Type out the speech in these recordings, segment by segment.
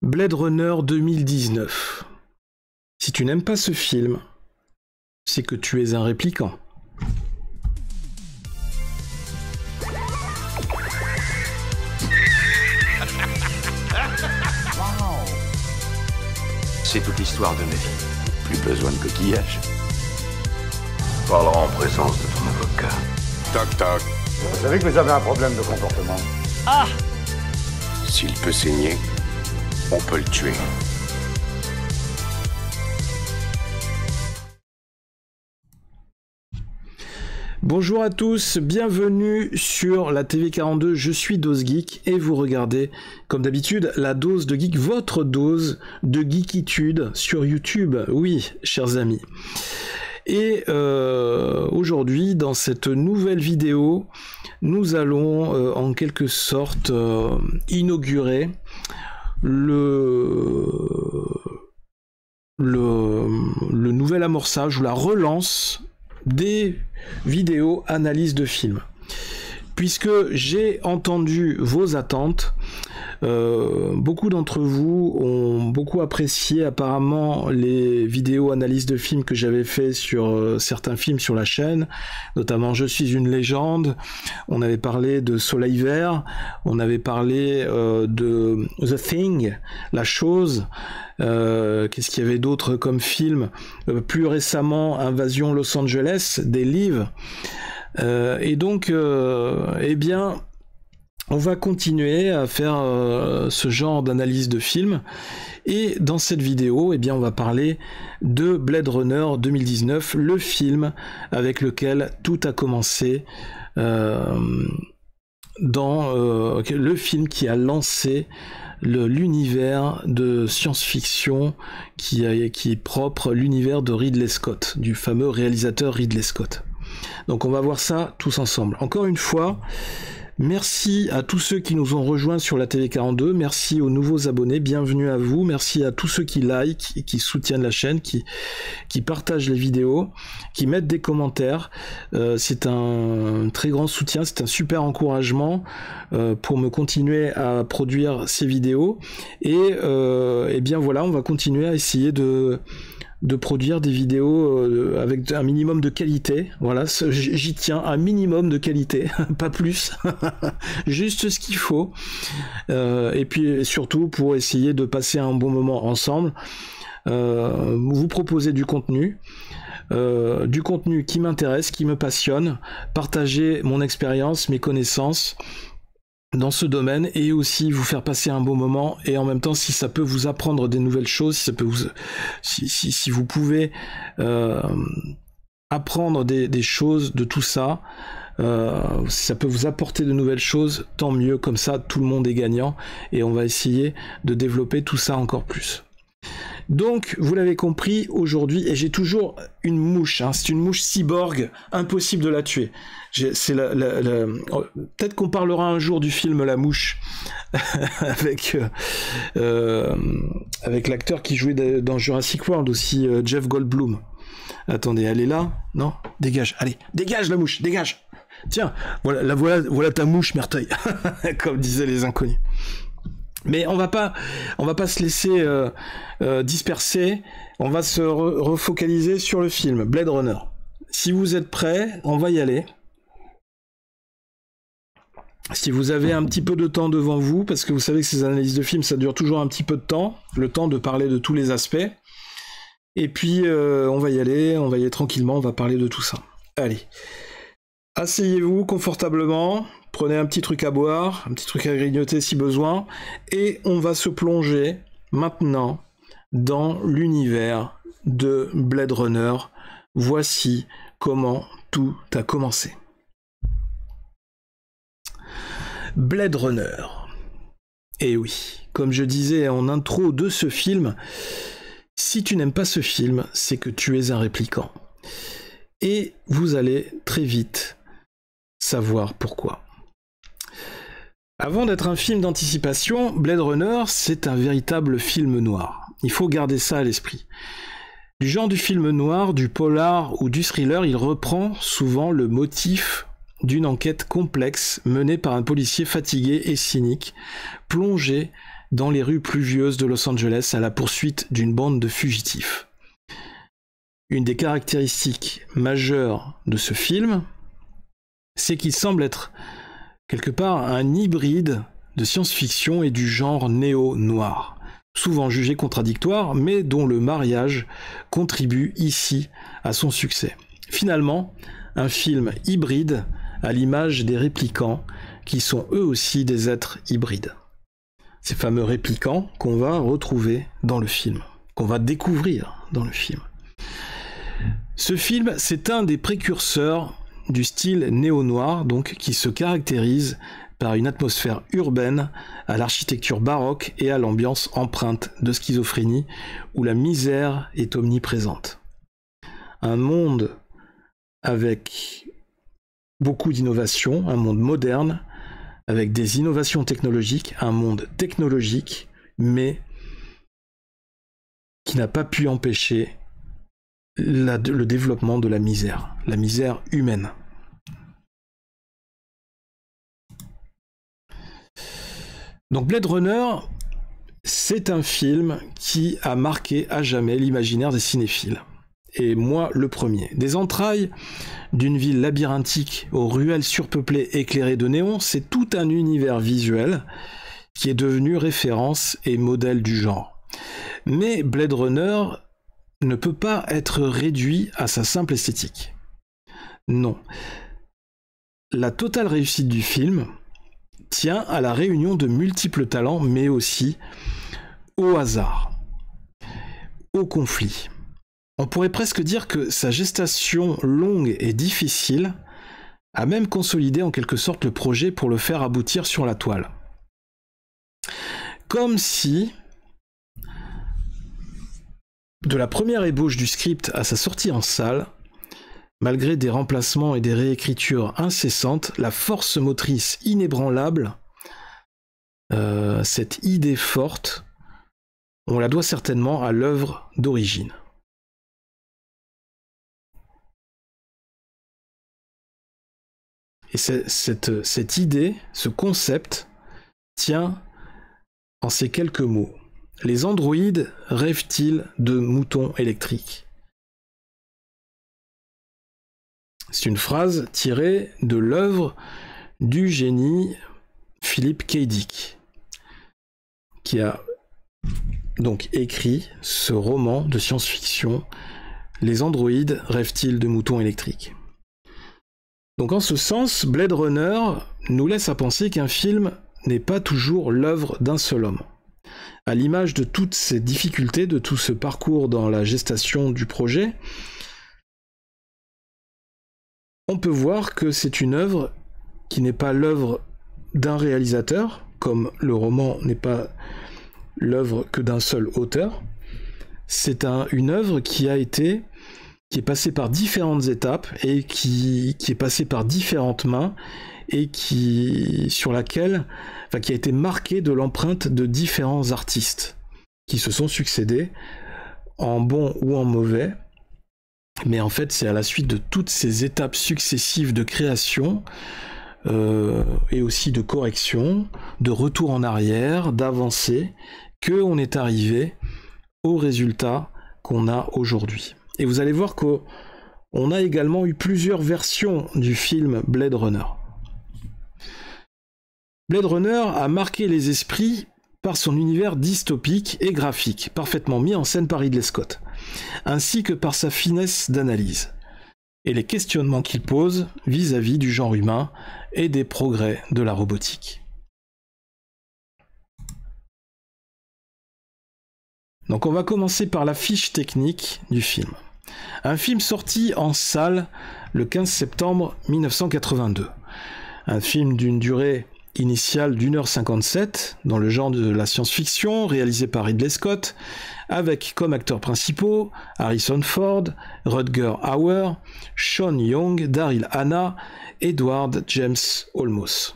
Blade Runner 2019. Si tu n'aimes pas ce film, c'est que tu es un répliquant. C'est toute l'histoire de ma vie. Plus besoin de coquillage. Tu parleras en présence de ton avocat. Toc toc. Vous savez que vous avez un problème de comportement. Ah! S'il peut saigner, on peut le tuer. Bonjour à tous, bienvenue sur la TV42, je suis Dose Geek et vous regardez, comme d'habitude, la dose de geek, votre dose de geekitude sur YouTube. Oui, chers amis. Et aujourd'hui, dans cette nouvelle vidéo, nous allons en quelque sorte inaugurer le nouvel amorçage ou la relance des vidéos analyses de films. Puisque j'ai entendu vos attentes, beaucoup d'entre vous ont beaucoup apprécié apparemment les vidéos analyses de films que j'avais fait sur certains films sur la chaîne, notamment Je suis une légende, on avait parlé de Soleil Vert, on avait parlé de The Thing, La Chose, qu'est-ce qu'il y avait d'autre comme film, plus récemment Invasion Los Angeles, des livres, et donc eh bien on va continuer à faire ce genre d'analyse de films, et dans cette vidéo eh bien on va parler de Blade Runner 2019, le film avec lequel tout a commencé, le film qui a lancé l'univers de science-fiction qui est propre, l'univers de Ridley Scott, du fameux réalisateur Ridley Scott. Donc on va voir ça tous ensemble. Encore une fois, merci à tous ceux qui nous ont rejoints sur la TV42, merci aux nouveaux abonnés, bienvenue à vous, merci à tous ceux qui like, qui soutiennent la chaîne, qui partagent les vidéos, qui mettent des commentaires. C'est un très grand soutien, c'est un super encouragement pour me continuer à produire ces vidéos. Et bien voilà, on va continuer à essayer de produire des vidéos avec un minimum de qualité. Voilà, j'y tiens, un minimum de qualité, pas plus, juste ce qu'il faut. Et puis surtout pour essayer de passer un bon moment ensemble, vous proposer du contenu qui m'intéresse, qui me passionne, partager mon expérience, mes connaissances dans ce domaine, et aussi vous faire passer un bon moment, et en même temps si ça peut vous apprendre des nouvelles choses, si ça peut vous, si vous pouvez apprendre des choses de tout ça, si ça peut vous apporter de nouvelles choses, tant mieux, comme ça tout le monde est gagnant, et on va essayer de développer tout ça encore plus. Donc, vous l'avez compris, aujourd'hui, et j'ai toujours une mouche, hein, c'est une mouche cyborg, impossible de la tuer. Peut-être qu'on parlera un jour du film La Mouche, avec l'acteur qui jouait dans Jurassic World aussi, Jeff Goldblum. Attendez, elle est là? Non? Dégage, allez, dégage la mouche, dégage! Tiens, voilà ta mouche, Merteuil, comme disaient les inconnus. Mais on va pas se laisser disperser, on va se refocaliser sur le film Blade Runner. Si vous êtes prêts, on va y aller. Si vous avez un petit peu de temps devant vous, parce que vous savez que ces analyses de films, ça dure toujours un petit peu de temps, le temps de parler de tous les aspects. Et puis on va y aller tranquillement, on va parler de tout ça. Allez, asseyez-vous confortablement. Prenez un petit truc à boire, un petit truc à grignoter si besoin, et on va se plonger maintenant dans l'univers de Blade Runner. Voici comment tout a commencé. Blade Runner. Et oui, comme je disais en intro de ce film, si tu n'aimes pas ce film, c'est que tu es un répliquant. Et vous allez très vite savoir pourquoi. Avant d'être un film d'anticipation, Blade Runner, c'est un véritable film noir. Il faut garder ça à l'esprit. Du genre du film noir, du polar ou du thriller, il reprend souvent le motif d'une enquête complexe menée par un policier fatigué et cynique, plongé dans les rues pluvieuses de Los Angeles à la poursuite d'une bande de fugitifs. Une des caractéristiques majeures de ce film, c'est qu'il semble être quelque part un hybride de science-fiction et du genre néo-noir, souvent jugé contradictoire, mais dont le mariage contribue ici à son succès. Finalement, un film hybride à l'image des réplicants, qui sont eux aussi des êtres hybrides. Ces fameux réplicants qu'on va retrouver dans le film, qu'on va découvrir dans le film. Ce film, c'est un des précurseurs du style néo-noir, donc, qui se caractérise par une atmosphère urbaine, à l'architecture baroque et à l'ambiance empreinte de schizophrénie, où la misère est omniprésente. Un monde avec beaucoup d'innovations, un monde moderne, avec des innovations technologiques, un monde technologique, mais qui n'a pas pu empêcher le développement de la misère humaine. Donc Blade Runner, c'est un film qui a marqué à jamais l'imaginaire des cinéphiles. Et moi, le premier. Des entrailles d'une ville labyrinthique aux ruelles surpeuplées éclairées de néons, c'est tout un univers visuel qui est devenu référence et modèle du genre. Mais Blade Runner ne peut pas être réduit à sa simple esthétique. Non. La totale réussite du film tient à la réunion de multiples talents, mais aussi au hasard, au conflit. On pourrait presque dire que sa gestation longue et difficile a même consolidé en quelque sorte le projet pour le faire aboutir sur la toile. Comme si, de la première ébauche du script à sa sortie en salle, malgré des remplacements et des réécritures incessantes, la force motrice inébranlable, cette idée forte, on la doit certainement à l'œuvre d'origine. Et cette idée, ce concept, tient en ces quelques mots. Les androïdes rêvent-ils de moutons électriques ? C'est une phrase tirée de l'œuvre du génie Philip K. Dick, qui a donc écrit ce roman de science-fiction « Les androïdes rêvent-ils de moutons électriques ?» Donc en ce sens, Blade Runner nous laisse à penser qu'un film n'est pas toujours l'œuvre d'un seul homme. À l'image de toutes ces difficultés, de tout ce parcours dans la gestation du projet, on peut voir que c'est une œuvre qui n'est pas l'œuvre d'un réalisateur, comme le roman n'est pas l'œuvre que d'un seul auteur. C'est une œuvre qui est passée par différentes étapes et qui est passée par différentes mains et qui a été marquée de l'empreinte de différents artistes qui se sont succédés, en bon ou en mauvais. Mais en fait, c'est à la suite de toutes ces étapes successives de création et aussi de correction, de retour en arrière, d'avancée, qu'on est arrivé au résultat qu'on a aujourd'hui. Et vous allez voir qu'on a également eu plusieurs versions du film Blade Runner. Blade Runner a marqué les esprits par son univers dystopique et graphique, parfaitement mis en scène par Ridley Scott, ainsi que par sa finesse d'analyse, et les questionnements qu'il pose vis-à-vis du genre humain et des progrès de la robotique. Donc on va commencer par la fiche technique du film. Un film sorti en salle le 15 septembre 1982. Un film d'une durée initiale d'1h57 dans le genre de la science-fiction, réalisé par Ridley Scott, avec comme acteurs principaux Harrison Ford, Rutger Hauer, Sean Young, Daryl Hannah, Edward James Olmos.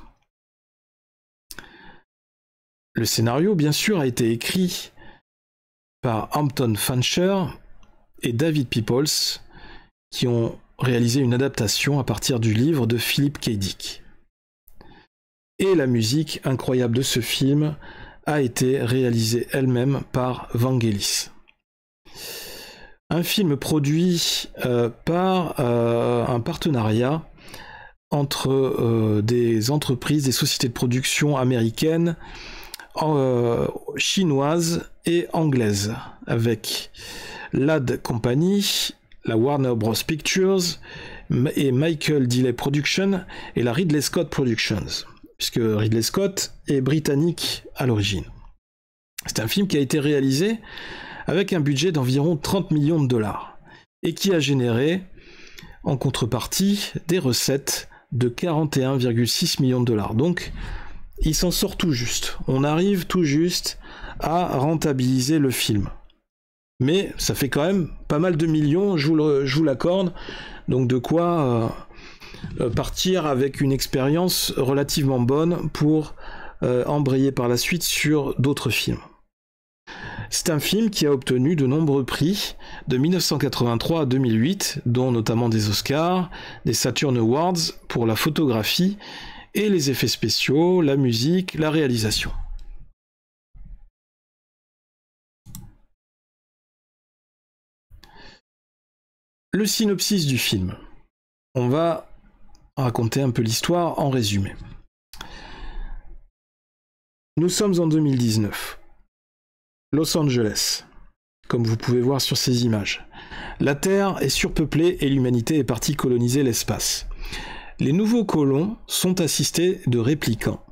Le scénario, bien sûr, a été écrit par Hampton Fancher et David Peoples, qui ont réalisé une adaptation à partir du livre de Philip K. Dick. Et la musique incroyable de ce film a été réalisée elle-même par Vangelis. Un film produit par un partenariat entre des entreprises, des sociétés de production américaines, chinoises et anglaises, avec l'Ad Company, la Warner Bros. Pictures et Michael Delay Productions et la Ridley Scott Productions, puisque Ridley Scott est britannique à l'origine. C'est un film qui a été réalisé avec un budget d'environ 30 millions de dollars et qui a généré en contrepartie des recettes de 41,6 millions de dollars. Donc il s'en sort tout juste. On arrive tout juste à rentabiliser le film. Mais ça fait quand même pas mal de millions, je vous l'accorde. Donc de quoi partir avec une expérience relativement bonne pour embrayer par la suite sur d'autres films. C'est un film qui a obtenu de nombreux prix de 1983 à 2008, dont notamment des Oscars, des Saturn Awards pour la photographie et les effets spéciaux, la musique, la réalisation. Le synopsis du film. On va raconter un peu l'histoire en résumé. Nous sommes en 2019. Los Angeles, comme vous pouvez voir sur ces images. La Terre est surpeuplée et l'humanité est partie coloniser l'espace. Les nouveaux colons sont assistés de réplicants,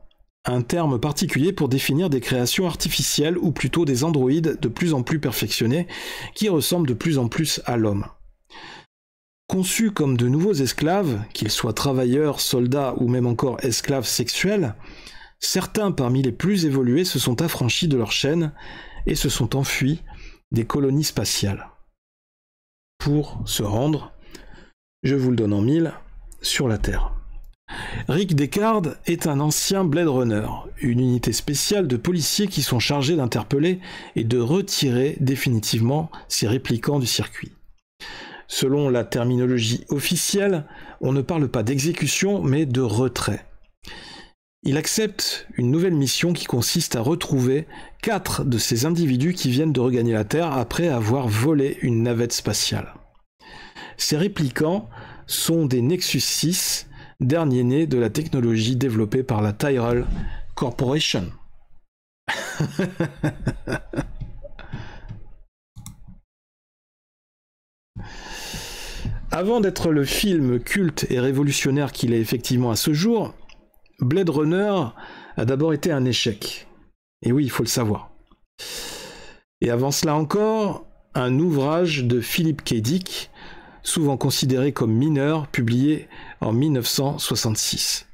un terme particulier pour définir des créations artificielles ou plutôt des androïdes de plus en plus perfectionnés qui ressemblent de plus en plus à l'homme. Conçus comme de nouveaux esclaves, qu'ils soient travailleurs, soldats ou même encore esclaves sexuels, certains parmi les plus évolués se sont affranchis de leur chaîne et se sont enfuis des colonies spatiales pour se rendre, je vous le donne en mille, sur la Terre. Rick Deckard est un ancien Blade Runner, une unité spéciale de policiers qui sont chargés d'interpeller et de retirer définitivement ces réplicants du circuit. Selon la terminologie officielle, on ne parle pas d'exécution mais de retrait. Il accepte une nouvelle mission qui consiste à retrouver 4 de ces individus qui viennent de regagner la Terre après avoir volé une navette spatiale. Ces réplicants sont des Nexus 6, dernier né de la technologie développée par la Tyrell Corporation. Avant d'être le film culte et révolutionnaire qu'il est effectivement à ce jour, Blade Runner a d'abord été un échec. Et oui, il faut le savoir. Et avant cela encore, un ouvrage de Philip K. Dick, souvent considéré comme mineur, publié en 1966.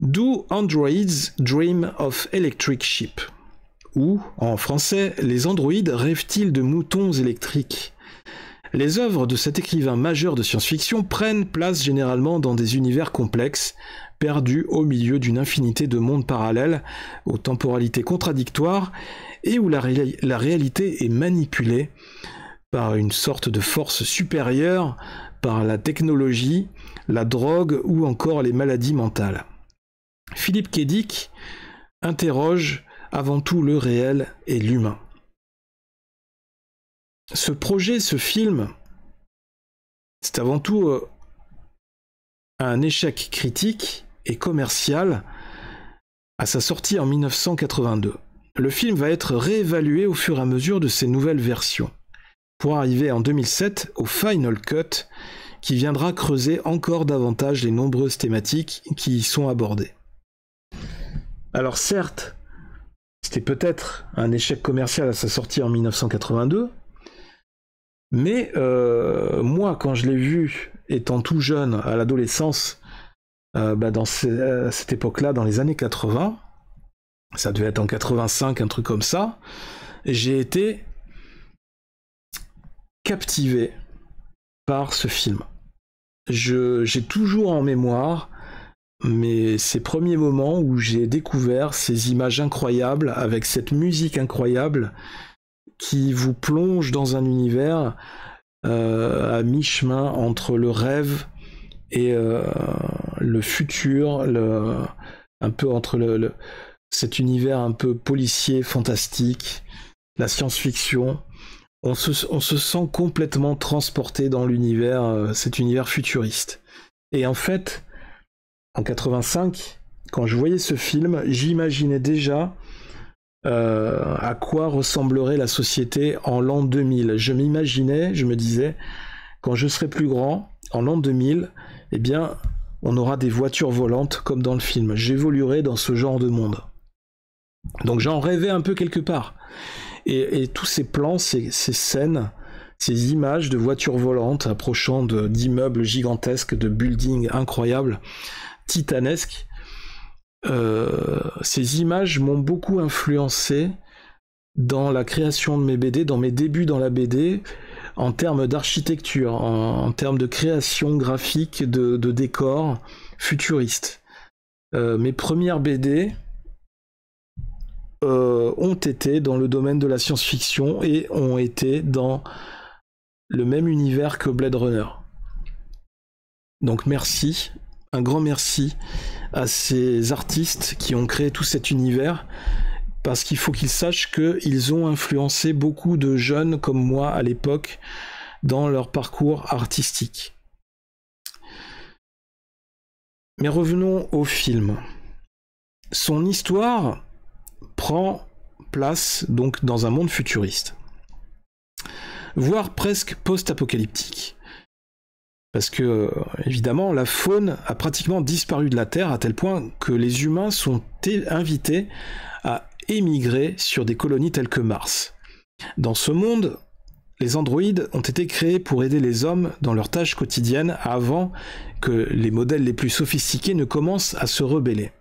Do Androids Dream of Electric Sheep? Ou, en français, les androïdes rêvent-ils de moutons électriques? Les œuvres de cet écrivain majeur de science-fiction prennent place généralement dans des univers complexes, perdus au milieu d'une infinité de mondes parallèles, aux temporalités contradictoires, et où la réalité est manipulée par une sorte de force supérieure, par la technologie, la drogue ou encore les maladies mentales. Philip K. Dick interroge avant tout le réel et l'humain. Ce projet, ce film, c'est avant tout un échec critique et commercial à sa sortie en 1982. Le film va être réévalué au fur et à mesure de ses nouvelles versions, pour arriver en 2007 au Final Cut, qui viendra creuser encore davantage les nombreuses thématiques qui y sont abordées. Alors certes, c'était peut-être un échec commercial à sa sortie en 1982, mais moi, quand je l'ai vu, étant tout jeune, à l'adolescence, dans cette époque-là, dans les années 80, ça devait être en 85, un truc comme ça, j'ai été captivé par ce film. J'ai toujours en mémoire ces premiers moments où j'ai découvert ces images incroyables, avec cette musique incroyable, qui vous plonge dans un univers à mi-chemin entre le rêve et le futur, un peu entre cet univers un peu policier, fantastique, la science-fiction. On se sent complètement transporté dans l'univers, cet univers futuriste. Et en fait, en 85, quand je voyais ce film, j'imaginais déjà à quoi ressemblerait la société en l'an 2000. Je me disais, quand je serai plus grand, en l'an 2000, eh bien, on aura des voitures volantes comme dans le film. J'évoluerai dans ce genre de monde. Donc j'en rêvais un peu quelque part. Et tous ces plans, ces scènes, ces images de voitures volantes approchant d'immeubles gigantesques, de buildings incroyables, titanesques, ces images m'ont beaucoup influencé dans la création de mes BD, dans mes débuts dans la BD, en termes d'architecture, en termes de création graphique, de décors futuristes. Mes premières BD ont été dans le domaine de la science-fiction et ont été dans le même univers que Blade Runner. Donc merci, un grand merci à ces artistes qui ont créé tout cet univers, parce qu'il faut qu'ils sachent qu'ils ont influencé beaucoup de jeunes comme moi à l'époque dans leur parcours artistique. Mais revenons au film. Son histoire prend place donc dans un monde futuriste, voire presque post-apocalyptique. Parce que, évidemment, la faune a pratiquement disparu de la Terre à tel point que les humains sont invités à émigrer sur des colonies telles que Mars. Dans ce monde, les androïdes ont été créés pour aider les hommes dans leurs tâches quotidiennes avant que les modèles les plus sophistiqués ne commencent à se rebeller.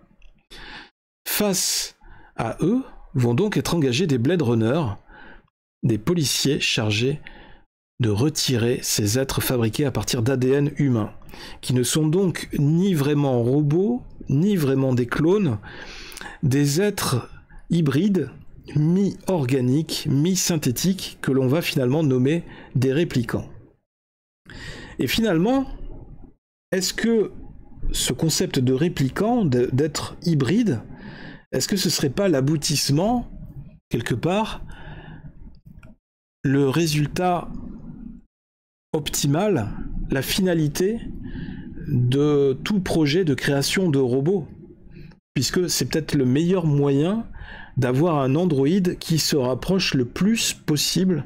Face à eux vont donc être engagés des Blade Runners, des policiers chargés de retirer ces êtres fabriqués à partir d'ADN humain, qui ne sont donc ni vraiment robots, ni vraiment des clones, des êtres hybrides, mi-organiques, mi-synthétiques, que l'on va finalement nommer des réplicants. Et finalement, est-ce que ce concept de réplicant, d'être hybride, est-ce que ce serait pas l'aboutissement, quelque part, le résultat optimal, la finalité de tout projet de création de robots? Puisque c'est peut-être le meilleur moyen d'avoir un androïde qui se rapproche le plus possible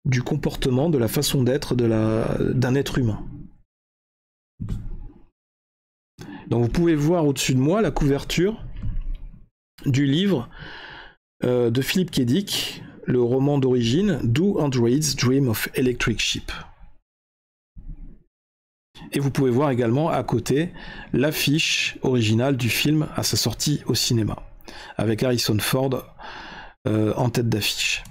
du comportement, de la façon d'être d'un être humain. Donc vous pouvez voir au-dessus de moi la couverture du livre de Philip K. Dick, le roman d'origine Do Androids Dream of Electric Sheep. Et vous pouvez voir également à côté l'affiche originale du film à sa sortie au cinéma, avec Harrison Ford en tête d'affiche.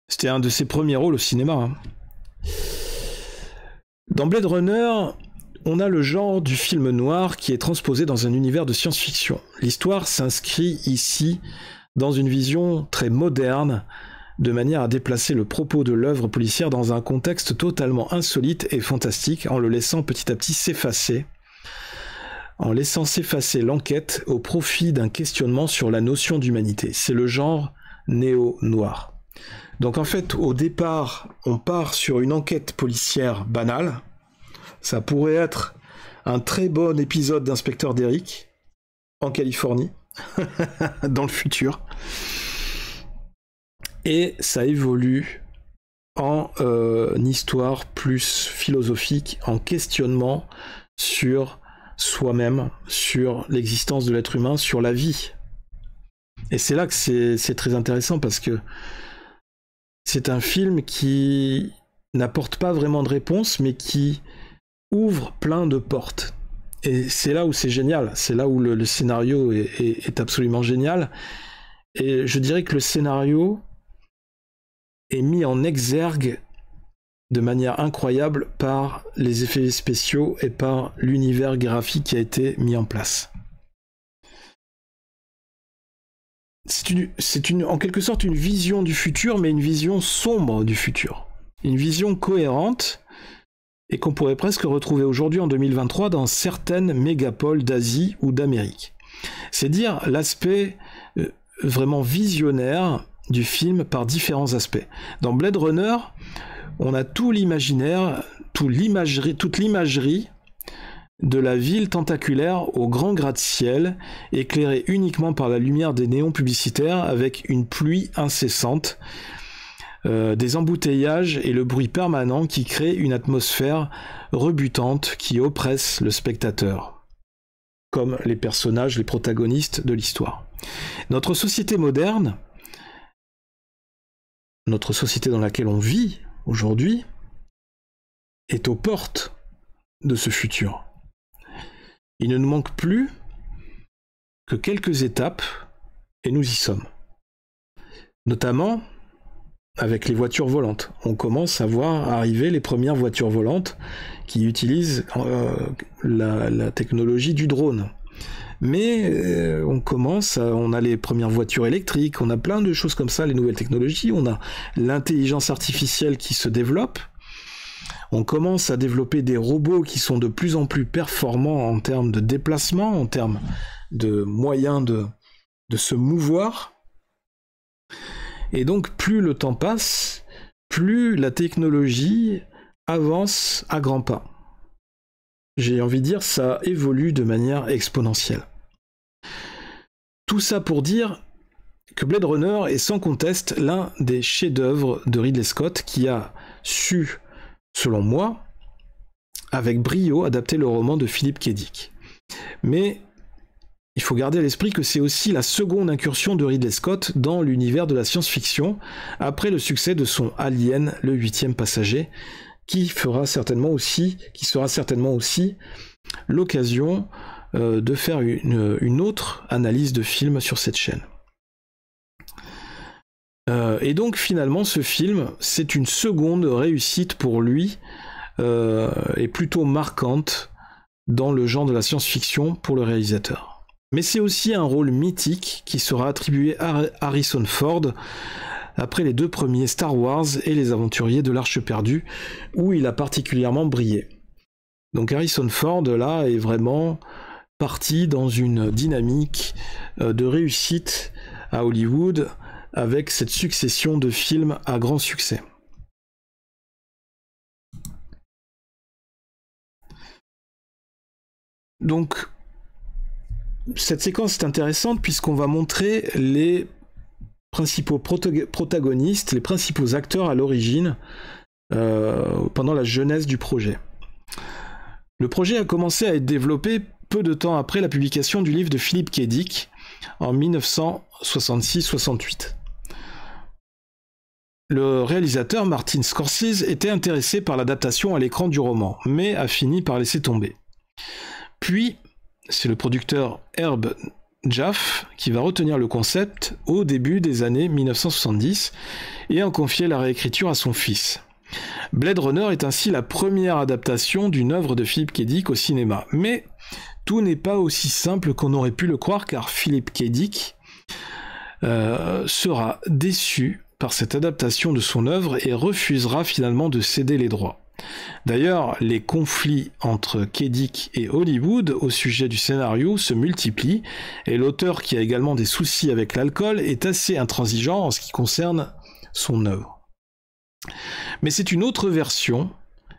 C'était un de ses premiers rôles au cinéma. Hein. Dans Blade Runner, on a le genre du film noir qui est transposé dans un univers de science-fiction. L'histoire s'inscrit ici dans une vision très moderne, de manière à déplacer le propos de l'œuvre policière dans un contexte totalement insolite et fantastique, en le laissant petit à petit s'effacer, en laissant s'effacer l'enquête au profit d'un questionnement sur la notion d'humanité. C'est le genre néo-noir. Donc en fait, au départ, on part sur une enquête policière banale. Ça pourrait être un très bon épisode d'Inspecteur Derrick en Californie, dans le futur. Et ça évolue en histoire plus philosophique, en questionnement sur soi-même, sur l'existence de l'être humain, sur la vie. Et c'est là que c'est très intéressant, parce que c'est un film qui n'apporte pas vraiment de réponse, mais qui ouvre plein de portes. Et c'est là où c'est génial, c'est là où le scénario est absolument génial. Et je dirais que le scénario est mis en exergue de manière incroyable par les effets spéciaux et par l'univers graphique qui a été mis en place. C'est en quelque sorte une vision du futur, mais une vision sombre du futur. Une vision cohérente, et qu'on pourrait presque retrouver aujourd'hui en 2023 dans certaines mégapoles d'Asie ou d'Amérique. C'est dire l'aspect vraiment visionnaire du film par différents aspects. Dans Blade Runner, on a tout l'imaginaire, toute l'imagerie de la ville tentaculaire au grand gratte-ciel, éclairée uniquement par la lumière des néons publicitaires avec une pluie incessante, des embouteillages et le bruit permanent qui crée une atmosphère rebutante qui oppresse le spectateur, comme les personnages, les protagonistes de l'histoire. Notre société moderne, notre société dans laquelle on vit aujourd'hui, est aux portes de ce futur. Il ne nous manque plus que quelques étapes et nous y sommes. Notamment avec les voitures volantes. On commence à voir arriver les premières voitures volantes qui utilisent la technologie du drone. Mais on a les premières voitures électriques, on a plein de choses comme ça, les nouvelles technologies, on a l'intelligence artificielle qui se développe. On commence à développer des robots qui sont de plus en plus performants en termes de déplacement, en termes de moyens de se mouvoir. Et donc, plus le temps passe, plus la technologie avance à grands pas. J'ai envie de dire, ça évolue de manière exponentielle. Tout ça pour dire que Blade Runner est sans conteste l'un des chefs-d'œuvre de Ridley Scott qui a su, selon moi, avec brio, adapter le roman de Philip K. Dick. Mais il faut garder à l'esprit que c'est aussi la seconde incursion de Ridley Scott dans l'univers de la science-fiction, après le succès de son Alien, le 8e passager, qui sera certainement aussi l'occasion de faire une autre analyse de film sur cette chaîne. Et donc finalement ce film, c'est une seconde réussite pour lui, et plutôt marquante dans le genre de la science-fiction pour le réalisateur. Mais c'est aussi un rôle mythique qui sera attribué à Harrison Ford après les 2 premiers Star Wars et les Aventuriers de l'Arche perdue, où il a particulièrement brillé. Donc Harrison Ford, là, est vraiment parti dans une dynamique de réussite à Hollywood, avec cette succession de films à grand succès. Donc, cette séquence est intéressante puisqu'on va montrer les principaux protagonistes, les principaux acteurs à l'origine pendant la jeunesse du projet. Le projet a commencé à être développé peu de temps après la publication du livre de Philip K. Dick en 1966-68. Le réalisateur Martin Scorsese était intéressé par l'adaptation à l'écran du roman, mais a fini par laisser tomber. Puis, c'est le producteur Herb Jaffe qui va retenir le concept au début des années 1970 et en confier la réécriture à son fils. Blade Runner est ainsi la première adaptation d'une œuvre de Philip K. Dick au cinéma. Mais tout n'est pas aussi simple qu'on aurait pu le croire, car Philip K. Dick sera déçu par cette adaptation de son œuvre et refusera finalement de céder les droits. D'ailleurs, les conflits entre K. Dick et Hollywood au sujet du scénario se multiplient, et l'auteur, qui a également des soucis avec l'alcool, est assez intransigeant en ce qui concerne son œuvre. Mais c'est une autre version,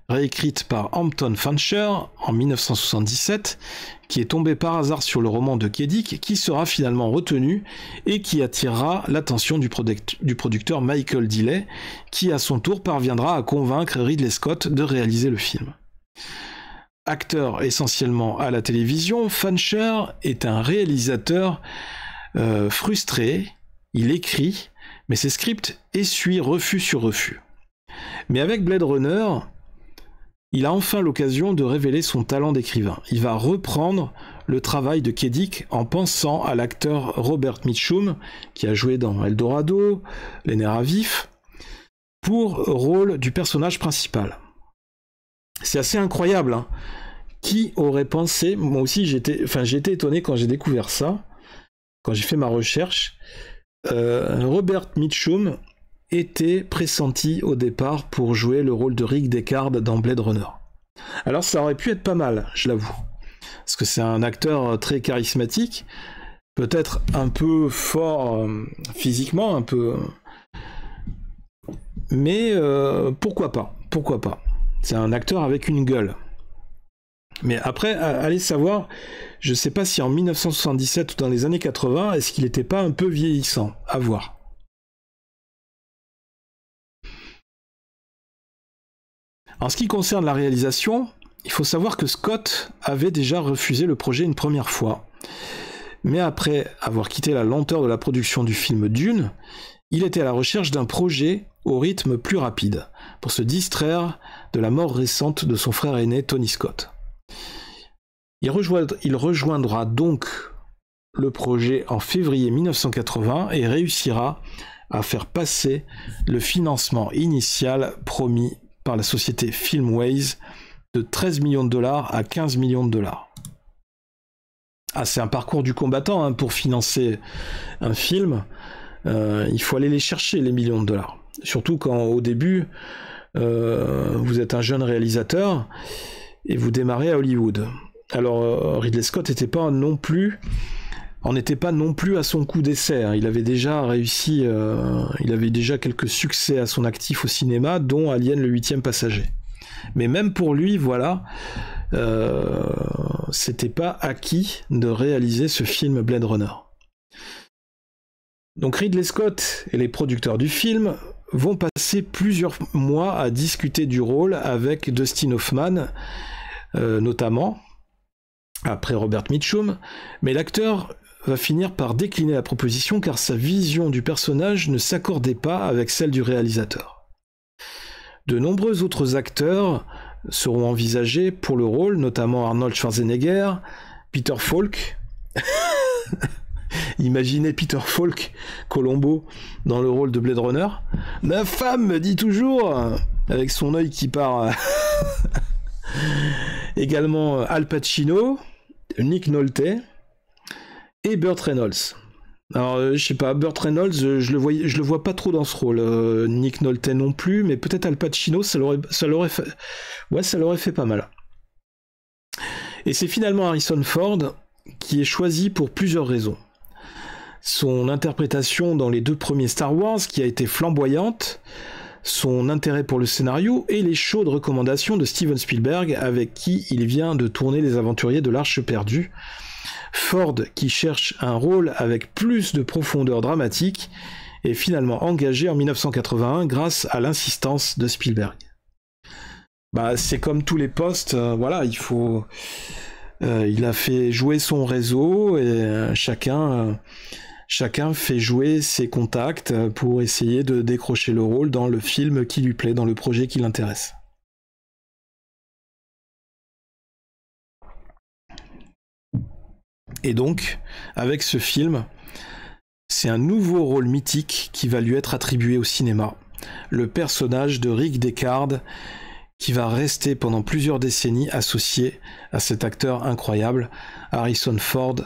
réécrite par Hampton Fancher en 1977, qui est tombée par hasard sur le roman de K. Dick, qui sera finalement retenu et qui attirera l'attention du producteur Michael Dilley, qui à son tour parviendra à convaincre Ridley Scott de réaliser le film. Acteur essentiellement à la télévision, Fancher est un réalisateur frustré. Il écrit, mais ses scripts essuient refus sur refus. Mais avec Blade Runner, il a enfin l'occasion de révéler son talent d'écrivain. Il va reprendre le travail de K. Dick en pensant à l'acteur Robert Mitchum, qui a joué dans Eldorado, Les Nerfs à vif, pour rôle du personnage principal. C'est assez incroyable, hein. Qui aurait pensé, moi aussi j'ai été étonné quand j'ai découvert ça, quand j'ai fait ma recherche. Robert Mitchum était pressenti au départ pour jouer le rôle de Rick Deckard dans Blade Runner. Alors ça aurait pu être pas mal, je l'avoue, parce que c'est un acteur très charismatique, peut-être un peu fort physiquement, un peu... Mais pourquoi pas? Pourquoi pas? C'est un acteur avec une gueule. Mais après, allez savoir, je sais pas si en 1977 ou dans les années 80, est-ce qu'il n'était pas un peu vieillissant? À voir. En ce qui concerne la réalisation, il faut savoir que Scott avait déjà refusé le projet une première fois. Mais après avoir quitté la lenteur de la production du film Dune, il était à la recherche d'un projet au rythme plus rapide, pour se distraire de la mort récente de son frère aîné Tony Scott. Il rejoindra donc le projet en février 1980 et réussira à faire passer le financement initial promis par la société Filmways de 13 millions de dollars à 15 millions de dollars. Ah, c'est un parcours du combattant hein, pour financer un film. Il faut aller les chercher, les millions de dollars. Surtout quand, au début, vous êtes un jeune réalisateur et vous démarrez à Hollywood. Alors, Ridley Scott n'était pas non plus à son coup d'essai. Hein. Il avait déjà réussi, il avait déjà quelques succès à son actif au cinéma, dont Alien le 8e passager. Mais même pour lui, voilà, c'était pas acquis de réaliser ce film Blade Runner. Donc Ridley Scott et les producteurs du film vont passer plusieurs mois à discuter du rôle avec Dustin Hoffman, notamment, après Robert Mitchum, mais l'acteur va finir par décliner la proposition car sa vision du personnage ne s'accordait pas avec celle du réalisateur. De nombreux autres acteurs seront envisagés pour le rôle, notamment Arnold Schwarzenegger, Peter Falk. Imaginez Peter Falk, Colombo, dans le rôle de Blade Runner. Ma femme me dit toujours, avec son œil qui part. Également Al Pacino, Nick Nolte et Burt Reynolds. Alors, je sais pas, Burt Reynolds, je le vois pas trop dans ce rôle. Nick Nolte non plus, mais peut-être Al Pacino, ça l'aurait fait pas mal. Et c'est finalement Harrison Ford qui est choisi pour plusieurs raisons. Son interprétation dans les 2 premiers Star Wars qui a été flamboyante, son intérêt pour le scénario et les chaudes recommandations de Steven Spielberg avec qui il vient de tourner Les Aventuriers de l'Arche perdue. Ford, qui cherche un rôle avec plus de profondeur dramatique, est finalement engagé en 1981 grâce à l'insistance de Spielberg. Bah, c'est comme tous les postes, voilà, il faut... il a fait jouer son réseau et chacun fait jouer ses contacts pour essayer de décrocher le rôle dans le film qui lui plaît, dans le projet qui l'intéresse. Et donc, avec ce film, c'est un nouveau rôle mythique qui va lui être attribué au cinéma. Le personnage de Rick Deckard, qui va rester pendant plusieurs décennies associé à cet acteur incroyable, Harrison Ford,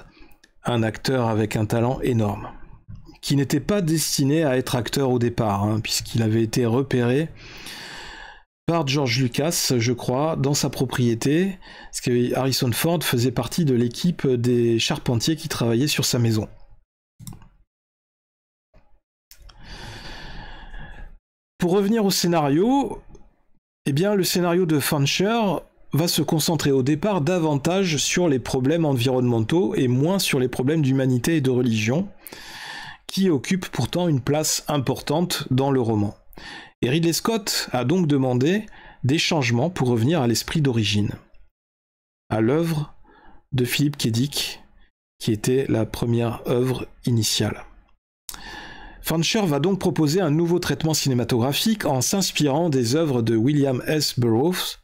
un acteur avec un talent énorme, qui n'était pas destiné à être acteur au départ, hein, puisqu'il avait été repéré par George Lucas, je crois, dans sa propriété, parce que Harrison Ford faisait partie de l'équipe des charpentiers qui travaillaient sur sa maison. Pour revenir au scénario, eh bien, le scénario de Fincher va se concentrer au départ davantage sur les problèmes environnementaux et moins sur les problèmes d'humanité et de religion, qui occupent pourtant une place importante dans le roman. Et Ridley Scott a donc demandé des changements pour revenir à l'esprit d'origine, à l'œuvre de Philip K. Dick, qui était la première œuvre initiale. Fincher va donc proposer un nouveau traitement cinématographique en s'inspirant des œuvres de William S. Burroughs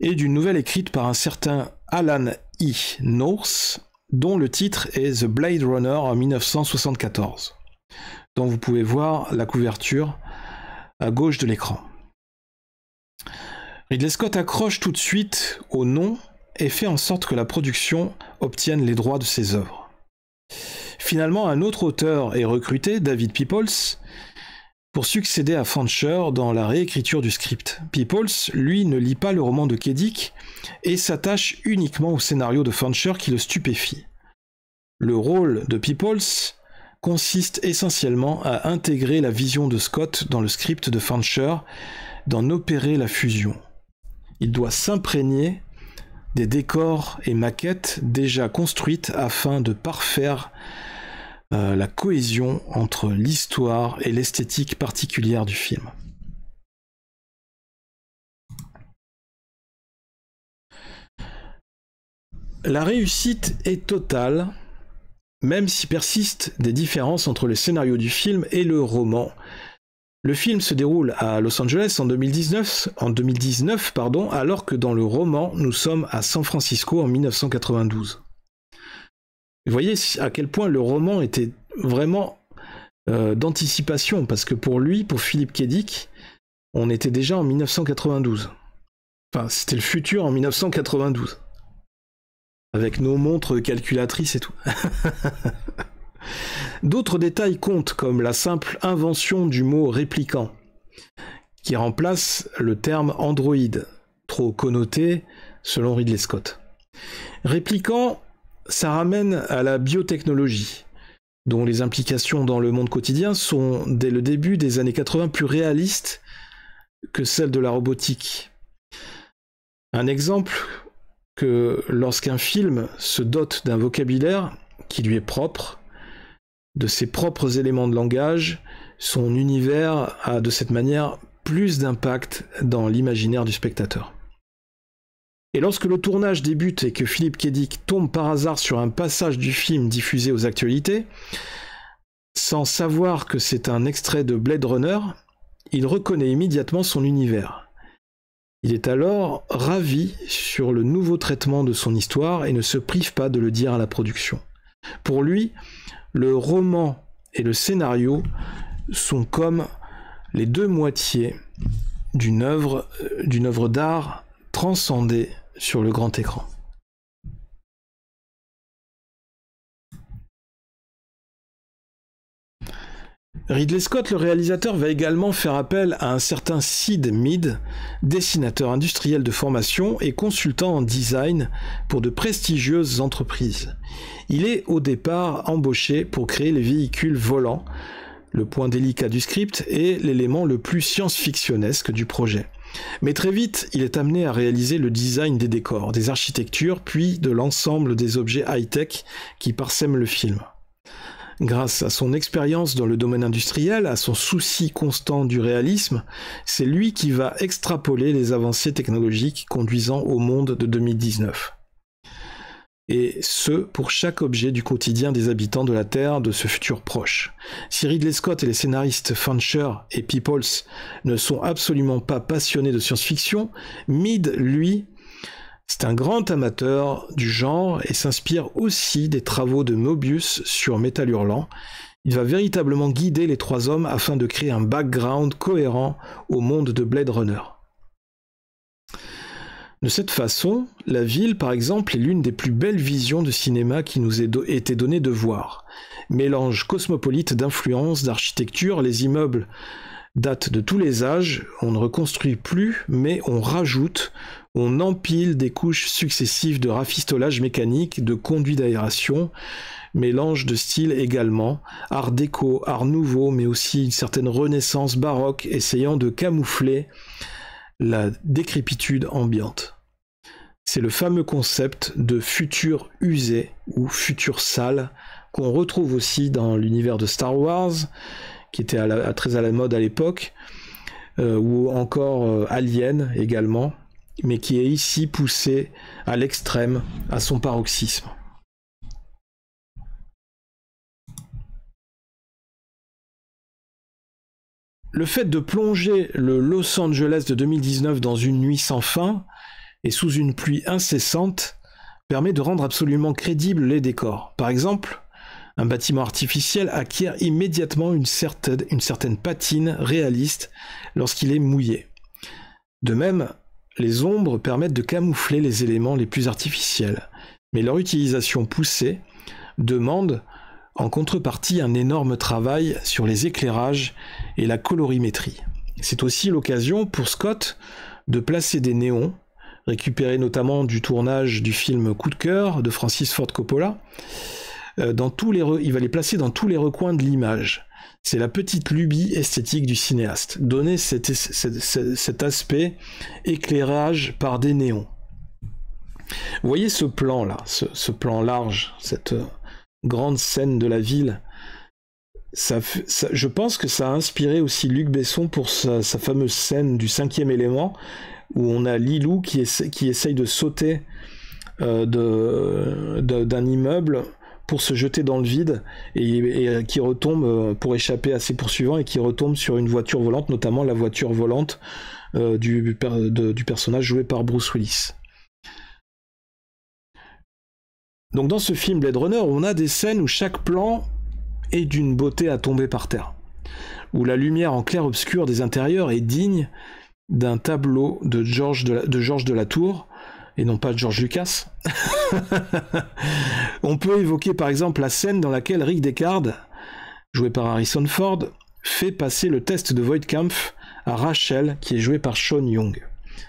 et d'une nouvelle écrite par un certain Alan E. Nourse, dont le titre est The Blade Runner en 1974, dont vous pouvez voir la couverture à gauche de l'écran. Ridley Scott accroche tout de suite au nom et fait en sorte que la production obtienne les droits de ses œuvres. Finalement, un autre auteur est recruté, David Peoples, pour succéder à Fincher dans la réécriture du script. Peoples, lui, ne lit pas le roman de K. Dick et s'attache uniquement au scénario de Fincher qui le stupéfie. Le rôle de Peoples consiste essentiellement à intégrer la vision de Scott dans le script de Fincher, d'en opérer la fusion. Il doit s'imprégner des décors et maquettes déjà construites afin de parfaire la cohésion entre l'histoire et l'esthétique particulière du film. La réussite est totale, même si persistent des différences entre le scénario du film et le roman. Le film se déroule à Los Angeles en 2019, alors que dans le roman, nous sommes à San Francisco en 1992. Vous voyez à quel point le roman était vraiment d'anticipation, parce que pour lui, pour Philip K. Dick, on était déjà en 1992. Enfin, c'était le futur en 1992. Avec nos montres calculatrices et tout. D'autres détails comptent, comme la simple invention du mot répliquant, qui remplace le terme androïde, trop connoté selon Ridley Scott. Répliquant, ça ramène à la biotechnologie, dont les implications dans le monde quotidien sont, dès le début des années 80, plus réalistes que celles de la robotique. Un exemple, que lorsqu'un film se dote d'un vocabulaire qui lui est propre, de ses propres éléments de langage, son univers a de cette manière plus d'impact dans l'imaginaire du spectateur. Et lorsque le tournage débute et que Philip K. Dick tombe par hasard sur un passage du film diffusé aux actualités, sans savoir que c'est un extrait de Blade Runner, il reconnaît immédiatement son univers. Il est alors ravi sur le nouveau traitement de son histoire et ne se prive pas de le dire à la production. Pour lui, le roman et le scénario sont comme les deux moitiés d'une œuvre d'art transcendée sur le grand écran. Ridley Scott, le réalisateur, va également faire appel à un certain Sid Mead, dessinateur industriel de formation et consultant en design pour de prestigieuses entreprises. Il est au départ embauché pour créer les véhicules volants, le point délicat du script et l'élément le plus science-fictionnesque du projet. Mais très vite, il est amené à réaliser le design des décors, des architectures, puis de l'ensemble des objets high-tech qui parsèment le film. Grâce à son expérience dans le domaine industriel, à son souci constant du réalisme, c'est lui qui va extrapoler les avancées technologiques conduisant au monde de 2019. Et ce, pour chaque objet du quotidien des habitants de la Terre de ce futur proche. Si Ridley Scott et les scénaristes Fincher et Peoples ne sont absolument pas passionnés de science-fiction, Mead, lui, c'est un grand amateur du genre et s'inspire aussi des travaux de Moebius sur Métal Hurlant. Il va véritablement guider les trois hommes afin de créer un background cohérent au monde de Blade Runner. De cette façon, la ville, par exemple, est l'une des plus belles visions de cinéma qui nous ait été donné de voir. Mélange cosmopolite d'influences, d'architecture, les immeubles datent de tous les âges, on ne reconstruit plus, mais on rajoute, on empile des couches successives de rafistolage mécanique, de conduits d'aération, mélange de styles également, art déco, art nouveau, mais aussi une certaine renaissance baroque, essayant de camoufler la décrépitude ambiante. C'est le fameux concept de futur usé ou futur sale qu'on retrouve aussi dans l'univers de Star Wars, qui était très à la mode à l'époque, ou encore Alien également, mais qui est ici poussé à l'extrême, à son paroxysme. Le fait de plonger le Los Angeles de 2019 dans une nuit sans fin et sous une pluie incessante permet de rendre absolument crédibles les décors. Par exemple, un bâtiment artificiel acquiert immédiatement une certaine patine réaliste lorsqu'il est mouillé. De même, les ombres permettent de camoufler les éléments les plus artificiels, mais leur utilisation poussée demande en contrepartie un énorme travail sur les éclairages et la colorimétrie. C'est aussi l'occasion pour Scott de placer des néons, récupérés notamment du tournage du film Coup de cœur de Francis Ford Coppola, il va les placer dans tous les recoins de l'image. C'est la petite lubie esthétique du cinéaste, donner cet aspect éclairage par des néons. Vous voyez ce plan là, ce plan large, cette grande scène de la ville. Je pense que ça a inspiré aussi Luc Besson pour sa fameuse scène du 5e élément, où on a Lilou qui essaye de sauter d'un immeuble pour se jeter dans le vide et qui retombe pour échapper à ses poursuivants et qui retombe sur une voiture volante, notamment la voiture volante du personnage joué par Bruce Willis. Donc dans ce film Blade Runner, on a des scènes où chaque plan est d'une beauté à tomber par terre, où la lumière en clair-obscur des intérieurs est digne d'un tableau de Georges de la Tour, et non pas de George Lucas. On peut évoquer par exemple la scène dans laquelle Rick Deckard, joué par Harrison Ford, fait passer le test de Voigtkampf à Rachel, qui est jouée par Sean Young.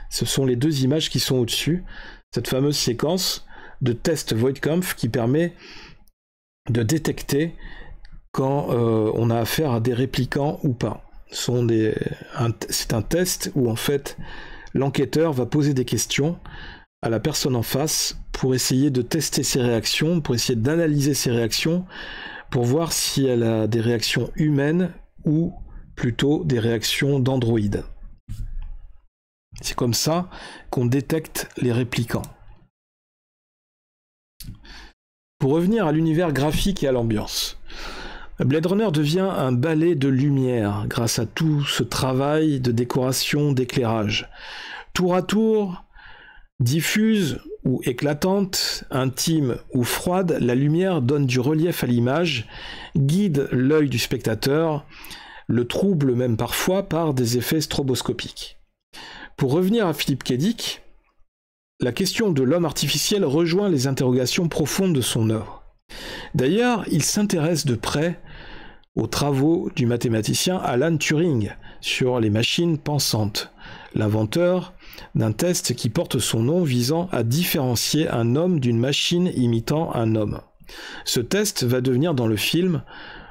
Ce sont les deux images qui sont au-dessus, cette fameuse séquence de test Voigtkampf qui permet de détecter quand on a affaire à des réplicants ou pas. C'est un test où en fait l'enquêteur va poser des questions à la personne en face pour essayer de tester ses réactions, pour essayer d'analyser ses réactions, pour voir si elle a des réactions humaines ou plutôt des réactions d'androïdes. C'est comme ça qu'on détecte les réplicants. Pour revenir à l'univers graphique et à l'ambiance, Blade Runner devient un ballet de lumière grâce à tout ce travail de décoration, d'éclairage. Tour à tour, diffuse ou éclatante, intime ou froide, la lumière donne du relief à l'image, guide l'œil du spectateur, le trouble même parfois par des effets stroboscopiques. Pour revenir à Philip K. Dick, la question de l'homme artificiel rejoint les interrogations profondes de son œuvre. D'ailleurs, il s'intéresse de près aux travaux du mathématicien Alan Turing sur les machines pensantes, l'inventeur d'un test qui porte son nom visant à différencier un homme d'une machine imitant un homme. Ce test va devenir dans le film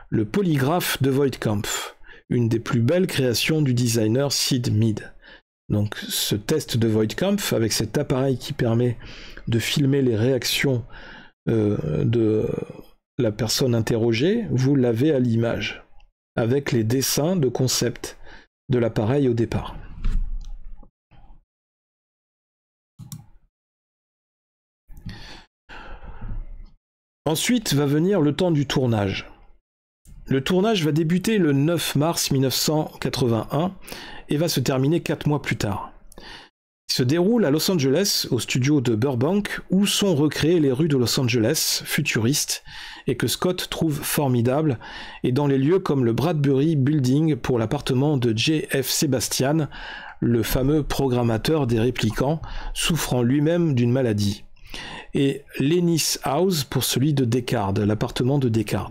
le polygraphe de Voigtkampf, une des plus belles créations du designer Sid Mead. Donc ce test de Voigtkampf, avec cet appareil qui permet de filmer les réactions de la personne interrogée, vous l'avez à l'image, avec les dessins de concept de l'appareil au départ. Ensuite va venir le temps du tournage. Le tournage va débuter le 9 mars 1981 et va se terminer 4 mois plus tard. Il se déroule à Los Angeles, au studio de Burbank, où sont recréées les rues de Los Angeles, futuristes, et que Scott trouve formidables, et dans les lieux comme le Bradbury Building pour l'appartement de J.F. Sebastian, le fameux programmateur des réplicants, souffrant lui-même d'une maladie, et l'Ennis House pour celui de Deckard, l'appartement de Deckard.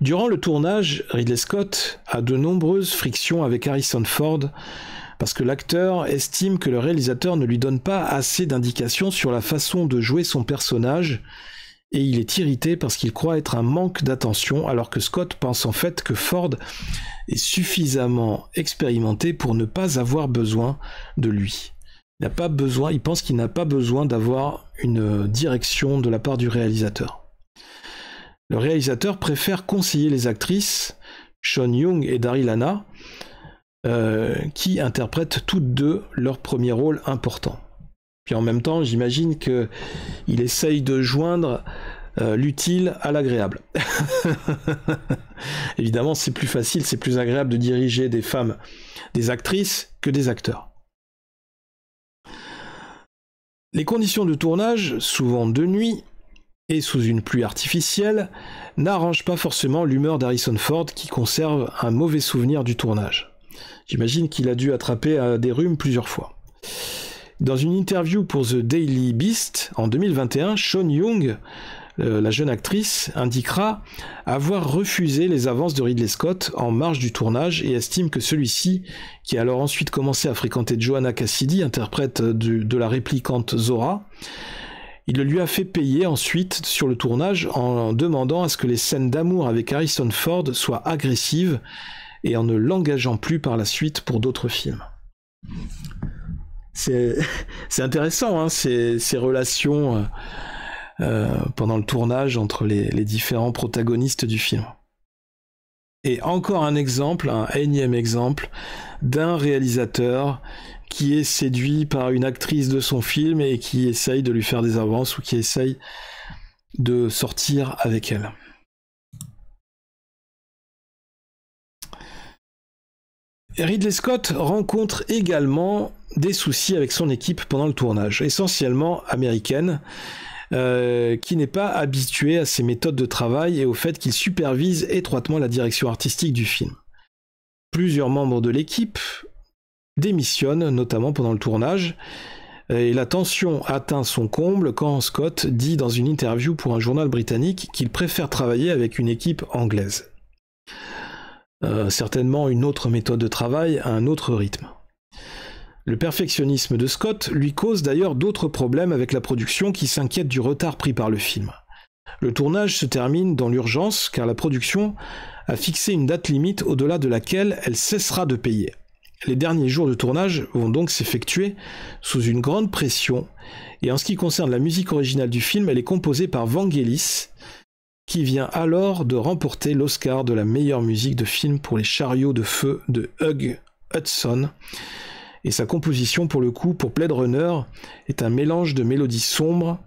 Durant le tournage, Ridley Scott a de nombreuses frictions avec Harrison Ford, parce que l'acteur estime que le réalisateur ne lui donne pas assez d'indications sur la façon de jouer son personnage, et il est irrité parce qu'il croit être un manque d'attention, alors que Scott pense en fait que Ford est suffisamment expérimenté pour ne pas avoir besoin de lui. Il pense qu'il n'a pas besoin d'avoir une direction de la part du réalisateur. Le réalisateur préfère conseiller les actrices, Sean Young et Daryl Hannah, qui interprètent toutes deux leur premier rôle important. Puis en même temps, j'imagine qu'il essaye de joindre l'utile à l'agréable. Évidemment, c'est plus facile, c'est plus agréable de diriger des femmes, des actrices, que des acteurs. Les conditions de tournage, souvent de nuit, et sous une pluie artificielle, n'arrangent pas forcément l'humeur d'Harrison Ford qui conserve un mauvais souvenir du tournage. J'imagine qu'il a dû attraper des rhumes plusieurs fois. Dans une interview pour The Daily Beast en 2021, Sean Young, la jeune actrice, indiquera avoir refusé les avances de Ridley Scott en marge du tournage et estime que celui-ci, qui a alors ensuite commencé à fréquenter Joanna Cassidy, interprète de la réplicante Zora, Il le lui a fait payer ensuite sur le tournage en demandant à ce que les scènes d'amour avec Harrison Ford soient agressives et en ne l'engageant plus par la suite pour d'autres films. C'est intéressant, hein, ces relations pendant le tournage entre les différents protagonistes du film. Et encore un exemple, un énième exemple, d'un réalisateur qui est séduit par une actrice de son film et qui essaye de lui faire des avances ou qui essaye de sortir avec elle. Ridley Scott rencontre également des soucis avec son équipe pendant le tournage, essentiellement américaine, qui n'est pas habituée à ses méthodes de travail et au fait qu'il supervise étroitement la direction artistique du film. Plusieurs membres de l'équipe démissionnent, notamment pendant le tournage, et la tension atteint son comble quand Scott dit dans une interview pour un journal britannique qu'il préfère travailler avec une équipe anglaise. Certainement une autre méthode de travail, un autre rythme. Le perfectionnisme de Scott lui cause d'ailleurs d'autres problèmes avec la production qui s'inquiète du retard pris par le film. Le tournage se termine dans l'urgence car la production a fixé une date limite au-delà de laquelle elle cessera de payer. Les derniers jours de tournage vont donc s'effectuer sous une grande pression, et en ce qui concerne la musique originale du film, elle est composée par Vangelis, qui vient alors de remporter l'Oscar de la meilleure musique de film pour Les Chariots de Feu de Hugh Hudson. Et sa composition, pour le coup, pour Blade Runner, est un mélange de mélodies sombres,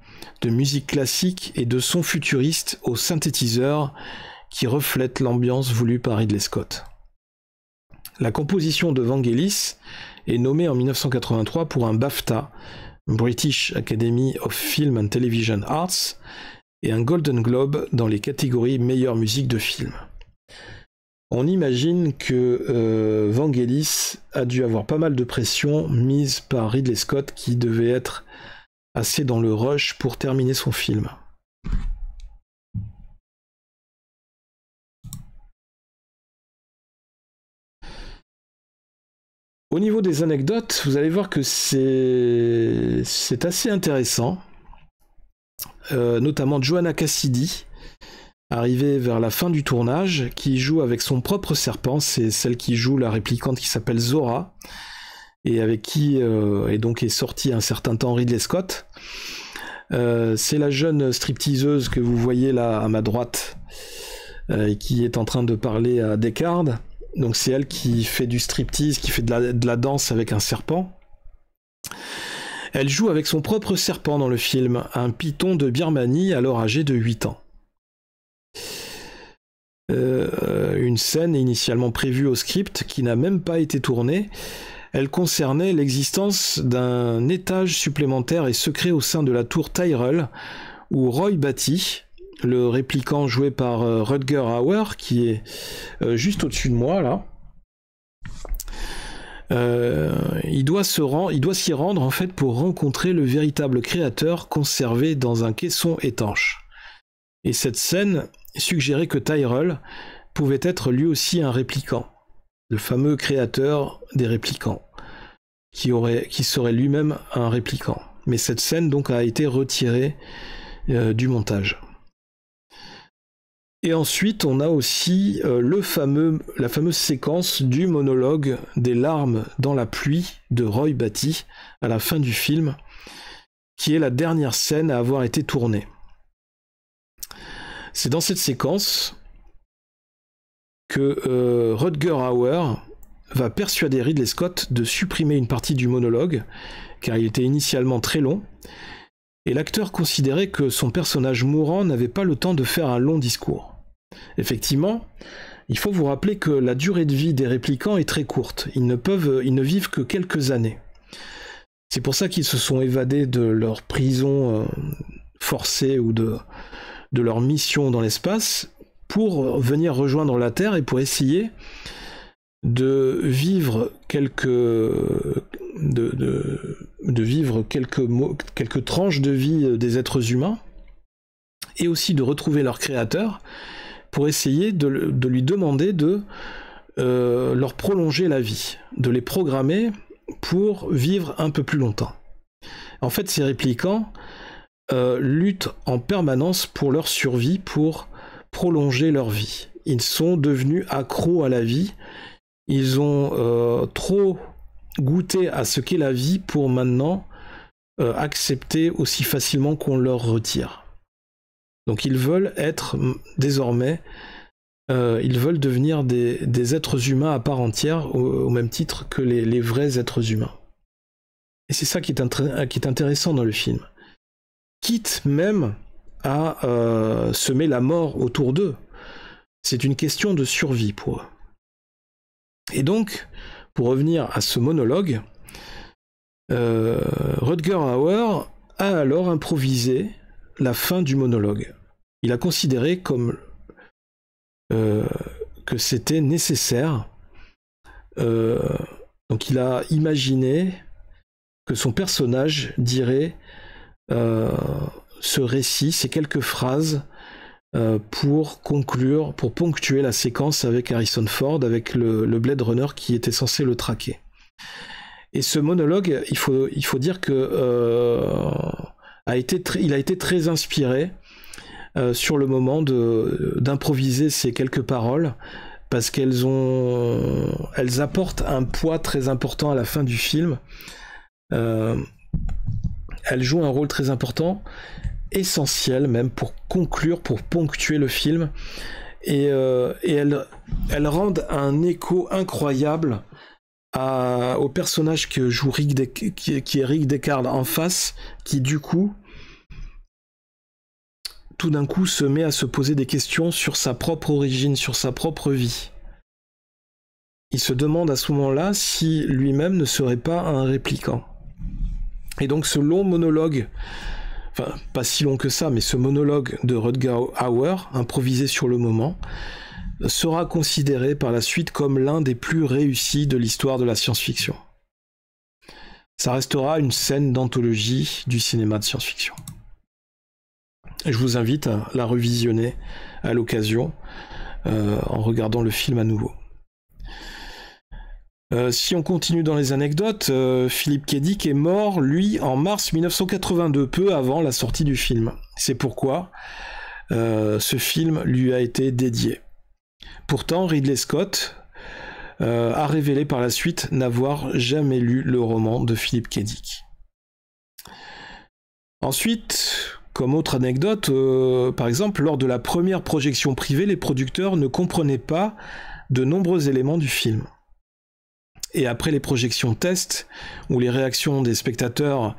de musique classique et de sons futuristes au synthétiseur qui reflètent l'ambiance voulue par Ridley Scott. La composition de Vangelis est nommée en 1983 pour un BAFTA, British Academy of Film and Television Arts, et un Golden Globe dans les catégories meilleure musique de film. On imagine que Vangelis a dû avoir pas mal de pression mise par Ridley Scott qui devait être assez dans le rush pour terminer son film. Au niveau des anecdotes, vous allez voir que c'est assez intéressant. Notamment Joanna Cassidy, arrivée vers la fin du tournage, qui joue avec son propre serpent, c'est celle qui joue la réplicante qui s'appelle Zora, et avec qui est sorti un certain temps Ridley Scott. C'est la jeune stripteaseuse que vous voyez là à ma droite, qui est en train de parler à Deckard. Donc c'est elle qui fait du striptease, qui fait de la danse avec un serpent. Elle joue avec son propre serpent dans le film, un python de Birmanie alors âgé de 8 ans. Une scène initialement prévue au script qui n'a même pas été tournée. Elle concernait l'existence d'un étage supplémentaire et secret au sein de la tour Tyrell où Roy Batty, le répliquant joué par Rutger Hauer, qui est juste au-dessus de moi là, il doit s'y rendre en fait pour rencontrer le véritable créateur conservé dans un caisson étanche. Et cette scène suggérait que Tyrell pouvait être lui aussi un répliquant, le fameux créateur des répliquants, qui serait lui-même un répliquant. Mais cette scène donc a été retirée du montage. Et ensuite, on a aussi la fameuse séquence du monologue des larmes dans la pluie de Roy Batty à la fin du film, qui est la dernière scène à avoir été tournée. C'est dans cette séquence que Rutger Hauer va persuader Ridley Scott de supprimer une partie du monologue, car il était initialement très long, et l'acteur considérait que son personnage mourant n'avait pas le temps de faire un long discours. Effectivement, il faut vous rappeler que la durée de vie des répliquants est très courte. Ils ne vivent que quelques années. C'est pour ça qu'ils se sont évadés de leur prison forcée ou de leur mission dans l'espace pour venir rejoindre la Terre et pour essayer de vivre quelques tranches de vie des êtres humains et aussi de retrouver leur créateur pour essayer de lui demander de leur prolonger la vie, de les programmer pour vivre un peu plus longtemps. En fait, ces répliquants luttent en permanence pour leur survie, pour prolonger leur vie. Ils sont devenus accros à la vie. Ils ont trop goûté à ce qu'est la vie pour maintenant accepter aussi facilement qu'on leur retire. Donc ils veulent être désormais, ils veulent devenir des êtres humains à part entière, au même titre que les vrais êtres humains. Et c'est ça qui est intéressant dans le film. Quitte même à semer la mort autour d'eux. C'est une question de survie pour eux. Et donc, pour revenir à ce monologue, Rutger Hauer a alors improvisé la fin du monologue. Il a considéré comme que c'était nécessaire. Donc il a imaginé que son personnage dirait ce récit, ces quelques phrases pour conclure, pour ponctuer la séquence avec Harrison Ford, avec le Blade Runner qui était censé le traquer. Et ce monologue, il faut dire que il a été très inspiré sur le moment d'improviser ces quelques paroles, parce qu'elles apportent un poids très important à la fin du film. Elles jouent un rôle très important, essentiel même, pour conclure, pour ponctuer le film, et elles rendent un écho incroyable au personnage que joue qui est Rick Deckard en face, qui du coup tout d'un coup se met à se poser des questions sur sa propre origine, sur sa propre vie. Il se demande à ce moment-là si lui-même ne serait pas un répliquant. Et donc ce long monologue, enfin pas si long que ça, mais ce monologue de Rutger Hauer, improvisé sur le moment, sera considéré par la suite comme l'un des plus réussis de l'histoire de la science-fiction. Ça restera une scène d'anthologie du cinéma de science-fiction. Je vous invite à la revisionner à l'occasion en regardant le film à nouveau. Si on continue dans les anecdotes, Philip K. Dick est mort, lui, en mars 1982, peu avant la sortie du film. C'est pourquoi ce film lui a été dédié. Pourtant, Ridley Scott a révélé par la suite n'avoir jamais lu le roman de Philip K. Dick. Ensuite, comme autre anecdote, par exemple, lors de la première projection privée, les producteurs ne comprenaient pas de nombreux éléments du film. Et après les projections test, où les réactions des spectateurs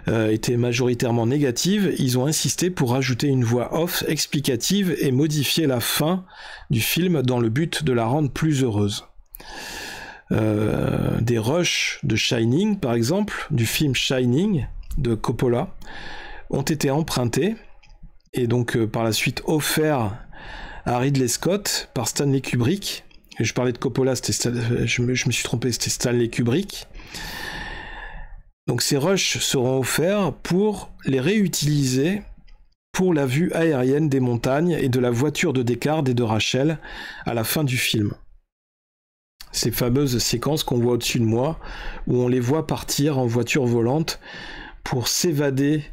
étaient majoritairement négatives, ils ont insisté pour rajouter une voix off explicative et modifier la fin du film dans le but de la rendre plus heureuse. Des rushs de Shining, par exemple, du film Shining de Coppola, ont été empruntés et donc par la suite offerts à Ridley Scott par Stanley Kubrick. Et je parlais de Coppola, je me suis trompé, c'était Stanley Kubrick. Donc ces rushs seront offerts pour les réutiliser pour la vue aérienne des montagnes et de la voiture de Deckard et de Rachel à la fin du film. Ces fameuses séquences qu'on voit au-dessus de moi, où on les voit partir en voiture volante pour s'évader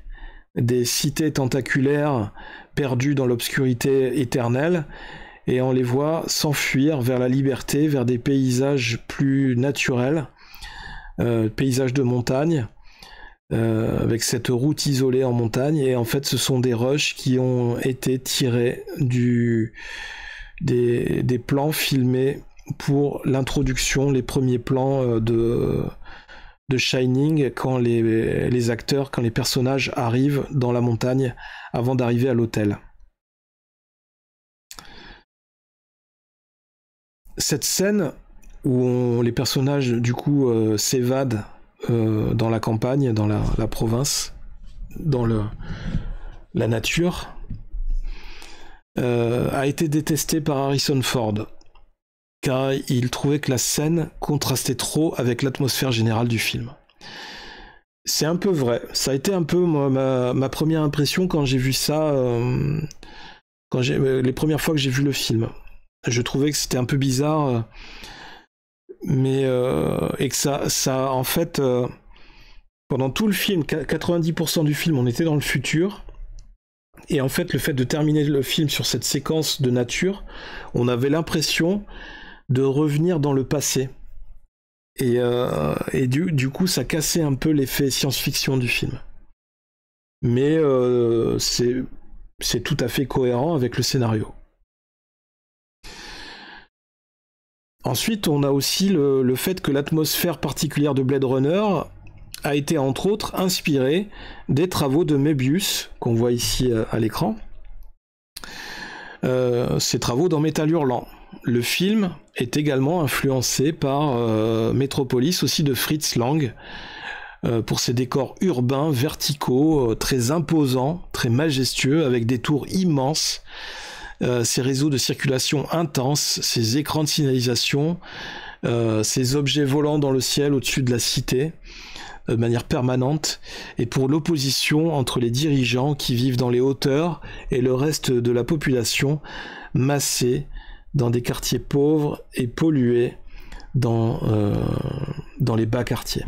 des cités tentaculaires perdues dans l'obscurité éternelle, et on les voit s'enfuir vers la liberté, vers des paysages plus naturels, paysages de montagne, avec cette route isolée en montagne. Et en fait, ce sont des rushs qui ont été tirés des plans filmés pour l'introduction, les premiers plans de Shining, quand les acteurs, quand les personnages arrivent dans la montagne avant d'arriver à l'hôtel. Cette scène où les personnages du coup s'évadent dans la campagne, dans la province, dans la nature, a été détestée par Harrison Ford, car il trouvait que la scène contrastait trop avec l'atmosphère générale du film. C'est un peu vrai. Ça a été un peu ma première impression quand j'ai vu ça, les premières fois que j'ai vu le film. Je trouvais que c'était un peu bizarre, mais et que ça en fait, Pendant tout le film, 90% du film, on était dans le futur. Et en fait, le fait de terminer le film sur cette séquence de nature, on avait l'impression de revenir dans le passé. Et du coup, ça cassait un peu l'effet science-fiction du film. Mais c'est tout à fait cohérent avec le scénario. Ensuite, on a aussi le fait que l'atmosphère particulière de Blade Runner a été entre autres inspirée des travaux de Möbius, qu'on voit ici à l'écran. Ces travaux dans Métal Hurlant. Le film est également influencé par Metropolis, aussi de Fritz Lang, pour ses décors urbains, verticaux, très imposants, très majestueux, avec des tours immenses, ces réseaux de circulation intenses, ces écrans de signalisation, ces objets volants dans le ciel au-dessus de la cité, de manière permanente, et pour l'opposition entre les dirigeants qui vivent dans les hauteurs et le reste de la population massée dans des quartiers pauvres et pollués dans les bas quartiers.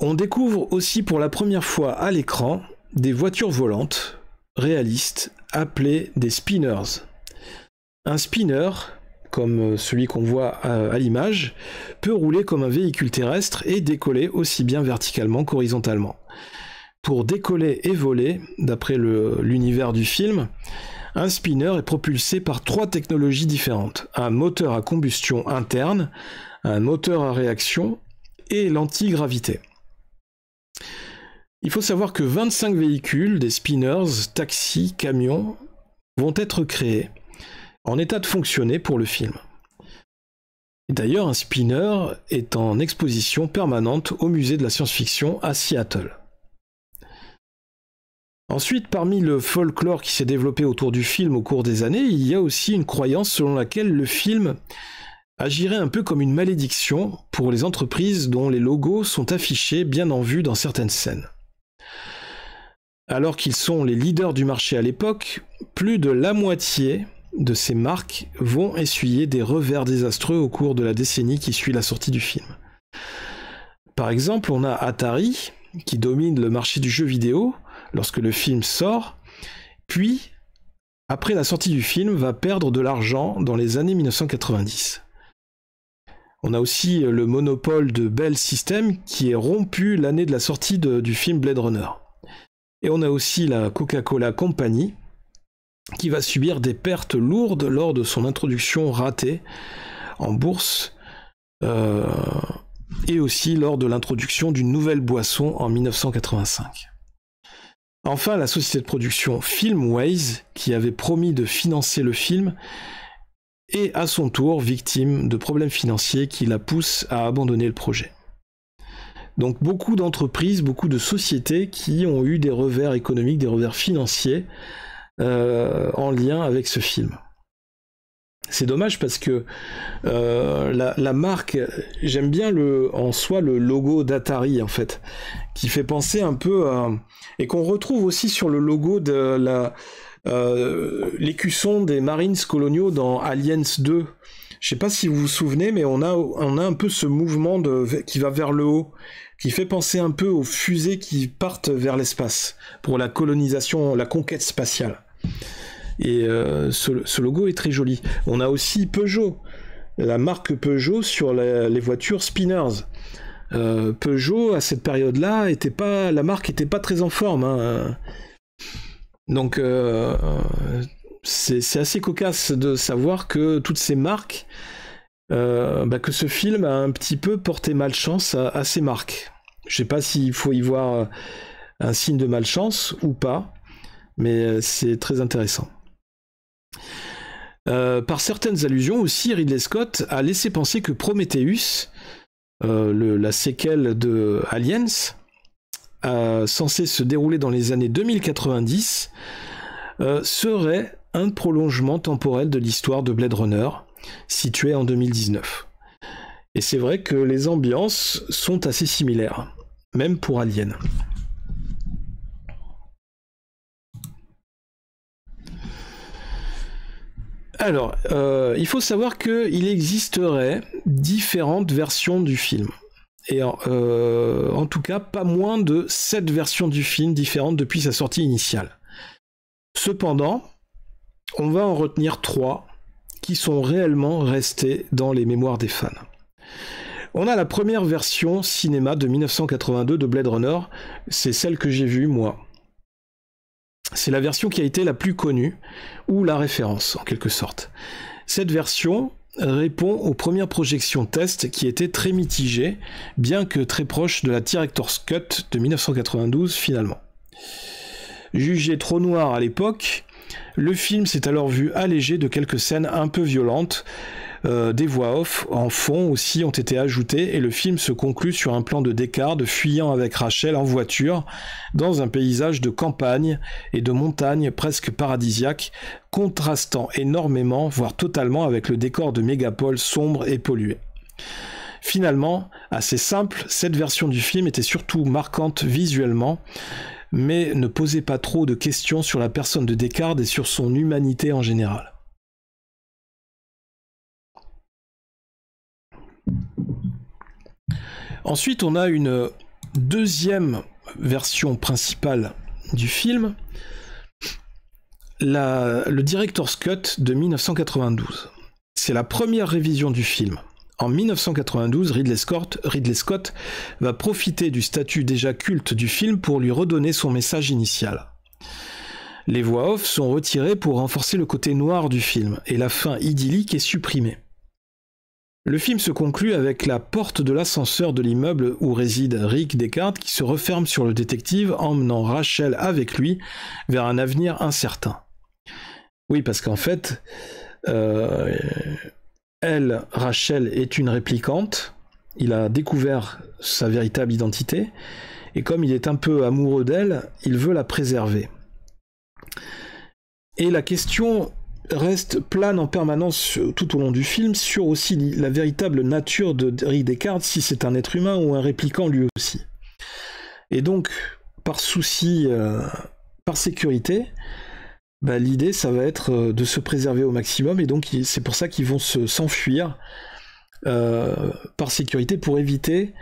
On découvre aussi pour la première fois à l'écran des voitures volantes réalistes appelées des spinners. Un spinner, comme celui qu'on voit à l'image, peut rouler comme un véhicule terrestre et décoller aussi bien verticalement qu'horizontalement. Pour décoller et voler, d'après l'univers du film, un spinner est propulsé par 3 technologies différentes. Un moteur à combustion interne, un moteur à réaction et l'antigravité. Il faut savoir que 25 véhicules, des spinners, taxis, camions, vont être créés en état de fonctionner pour le film. D'ailleurs, un spinner est en exposition permanente au musée de la science-fiction à Seattle. Ensuite, parmi le folklore qui s'est développé autour du film au cours des années, il y a aussi une croyance selon laquelle le film agirait un peu comme une malédiction pour les entreprises dont les logos sont affichés bien en vue dans certaines scènes. Alors qu'ils sont les leaders du marché à l'époque, plus de la moitié de ces marques vont essuyer des revers désastreux au cours de la décennie qui suit la sortie du film. Par exemple, on a Atari, qui domine le marché du jeu vidéo lorsque le film sort, puis, après la sortie du film, va perdre de l'argent dans les années 1990. On a aussi le monopole de Bell System qui est rompu l'année de la sortie du film Blade Runner. Et on a aussi la Coca-Cola Company qui va subir des pertes lourdes lors de son introduction ratée en bourse et aussi lors de l'introduction d'une nouvelle boisson en 1985. Enfin, la société de production Filmways, qui avait promis de financer le film, est à son tour victime de problèmes financiers qui la poussent à abandonner le projet. Donc beaucoup d'entreprises, beaucoup de sociétés qui ont eu des revers économiques, des revers financiers en lien avec ce film. C'est dommage parce que la marque, j'aime bien en soi le logo d'Atari en fait, qui fait penser un peu et qu'on retrouve aussi sur le logo de l'écusson des Marines coloniaux dans Aliens 2. Je sais pas si vous vous souvenez, mais on a un peu ce mouvement qui va vers le haut, qui fait penser un peu aux fusées qui partent vers l'espace pour la colonisation, la conquête spatiale. Et ce logo est très joli. On a aussi Peugeot, la marque Peugeot sur les voitures Spinners. Peugeot, à cette période-là, la marque n'était pas très en forme. Hein. Donc, c'est assez cocasse de savoir que toutes ces marques, que ce film a un petit peu porté malchance à ces marques. Je sais pas s'il faut y voir un signe de malchance ou pas, mais c'est très intéressant. Par certaines allusions aussi, Ridley Scott a laissé penser que Prometheus, la séquelle de Aliens, censée se dérouler dans les années 2090, serait un prolongement temporel de l'histoire de Blade Runner, située en 2019. Et c'est vrai que les ambiances sont assez similaires, même pour Alien. Alors, il faut savoir qu'il existerait différentes versions du film. Et en tout cas, pas moins de 7 versions du film différentes depuis sa sortie initiale. Cependant, on va en retenir 3 qui sont réellement restées dans les mémoires des fans. On a la première version cinéma de 1982 de Blade Runner, c'est celle que j'ai vue moi. C'est la version qui a été la plus connue, ou la référence en quelque sorte. Cette version répond aux premières projections test qui étaient très mitigées, bien que très proches de la Director's Cut de 1992 finalement. Jugé trop noir à l'époque, le film s'est alors vu allégé de quelques scènes un peu violentes. Des voix off en fond aussi ont été ajoutées et le film se conclut sur un plan de Descartes fuyant avec Rachel en voiture dans un paysage de campagne et de montagne presque paradisiaque, contrastant énormément, voire totalement avec le décor de mégapole sombre et pollué. Finalement, assez simple, cette version du film était surtout marquante visuellement, mais ne posait pas trop de questions sur la personne de Descartes et sur son humanité en général. Ensuite, on a une deuxième version principale du film, le Director's Cut de 1992. C'est la première révision du film. En 1992, Ridley Scott va profiter du statut déjà culte du film pour lui redonner son message initial. Les voix off sont retirées pour renforcer le côté noir du film, et la fin idyllique est supprimée. Le film se conclut avec la porte de l'ascenseur de l'immeuble où réside Rick Descartes qui se referme sur le détective, emmenant Rachel avec lui vers un avenir incertain. Oui, parce qu'en fait, Rachel, est une réplicante, il a découvert sa véritable identité, et comme il est un peu amoureux d'elle, il veut la préserver. Et la question plane en permanence tout au long du film sur aussi la véritable nature de Rick Descartes, si c'est un être humain ou un répliquant lui aussi. Et donc, par souci, par sécurité, l'idée ça va être de se préserver au maximum, et donc c'est pour ça qu'ils vont s'enfuir par sécurité pour éviter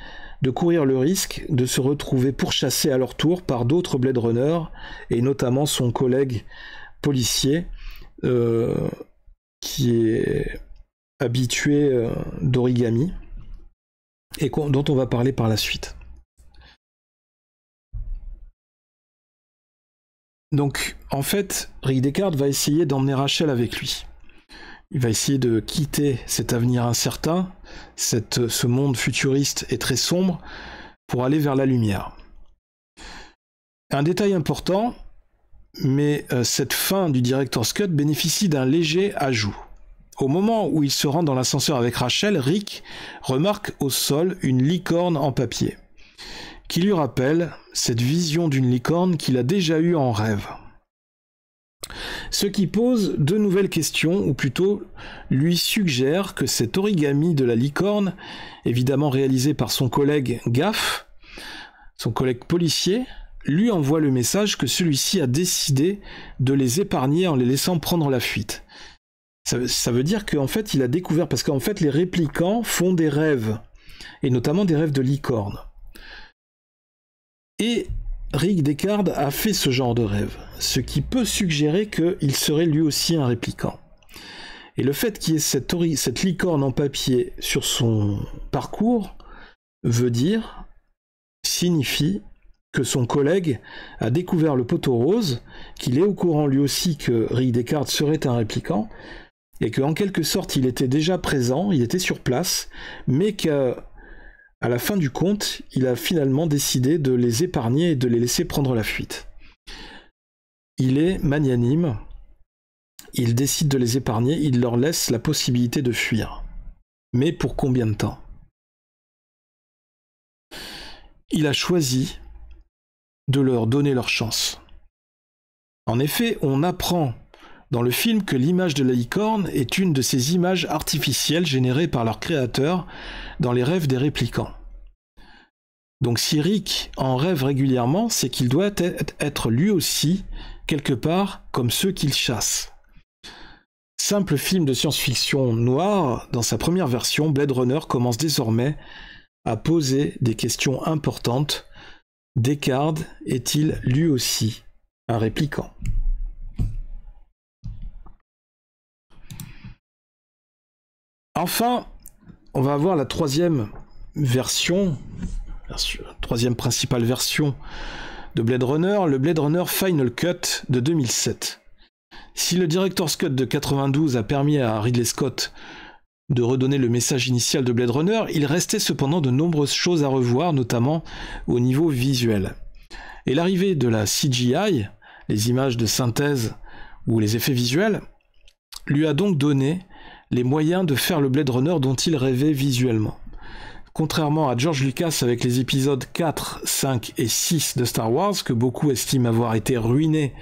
de courir le risque de se retrouver pourchassés à leur tour par d'autres Blade Runner, et notamment son collègue policier, qui est habitué d'origami et dont on va parler par la suite. Donc en fait, Rick Descartes va essayer d'emmener Rachel avec lui. Il va essayer de quitter cet avenir incertain, ce monde futuriste et très sombre, pour aller vers la lumière. Un détail important, mais cette fin du Director's Cut bénéficie d'un léger ajout. Au moment où il se rend dans l'ascenseur avec Rachel, Rick remarque au sol une licorne en papier, qui lui rappelle cette vision d'une licorne qu'il a déjà eue en rêve. Ce qui pose de nouvelles questions, ou plutôt lui suggère que cet origami de la licorne, évidemment réalisé par son collègue Gaff, son collègue policier, lui envoie le message que celui-ci a décidé de les épargner en les laissant prendre la fuite. Ça veut dire qu'en fait, il a découvert, parce qu'en fait, les réplicants font des rêves, et notamment des rêves de licorne. Et Rick Descartes a fait ce genre de rêve, ce qui peut suggérer qu'il serait lui aussi un réplicant. Et le fait qu'il y ait cette licorne en papier sur son parcours signifie que son collègue a découvert le poteau rose, qu'il est au courant lui aussi que Rick Descartes serait un réplicant, et qu'en quelque sorte il était déjà présent, il était sur place, mais qu'à la fin du compte, il a finalement décidé de les épargner et de les laisser prendre la fuite. Il est magnanime, il décide de les épargner, il leur laisse la possibilité de fuir. Mais pour combien de temps ? Il a choisi de leur donner leur chance. En effet, on apprend dans le film que l'image de la licorne est une de ces images artificielles générées par leur créateur dans les rêves des réplicants. Donc si Rick en rêve régulièrement, c'est qu'il doit être lui aussi, quelque part, comme ceux qu'il chasse. simple film de science-fiction noir, dans sa première version, Blade Runner commence désormais à poser des questions importantes. Descartes est-il lui aussi un répliquant ? Enfin, on va avoir la troisième principale version de Blade Runner, le Blade Runner Final Cut de 2007. Si le Director's Cut de 92 a permis à Ridley Scott de redonner le message initial de Blade Runner, il restait cependant de nombreuses choses à revoir, notamment au niveau visuel. Et l'arrivée de la CGI, les images de synthèse ou les effets visuels, lui a donc donné les moyens de faire le Blade Runner dont il rêvait visuellement. Contrairement à George Lucas avec les épisodes 4, 5 et 6 de Star Wars, que beaucoup estiment avoir été ruinés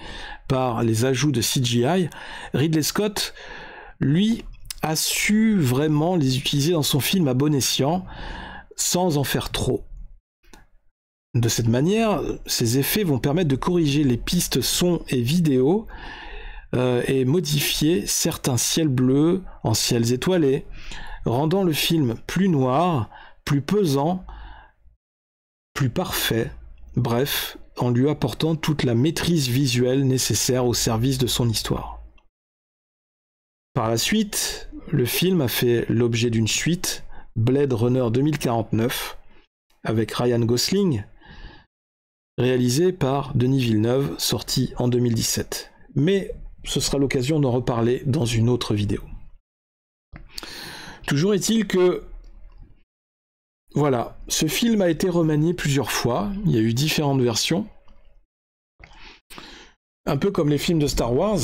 par les ajouts de CGI, Ridley Scott, lui, a su vraiment les utiliser dans son film à bon escient, sans en faire trop. De cette manière, ces effets vont permettre de corriger les pistes son et vidéo et modifier certains ciels bleus en ciels étoilés, rendant le film plus noir, plus pesant, plus parfait, bref, en lui apportant toute la maîtrise visuelle nécessaire au service de son histoire. Par la suite, le film a fait l'objet d'une suite, Blade Runner 2049, avec Ryan Gosling, réalisé par Denis Villeneuve, sorti en 2017. Mais ce sera l'occasion d'en reparler dans une autre vidéo. Toujours est-il que, voilà, ce film a été remanié plusieurs fois, il y a eu différentes versions, un peu comme les films de Star Wars,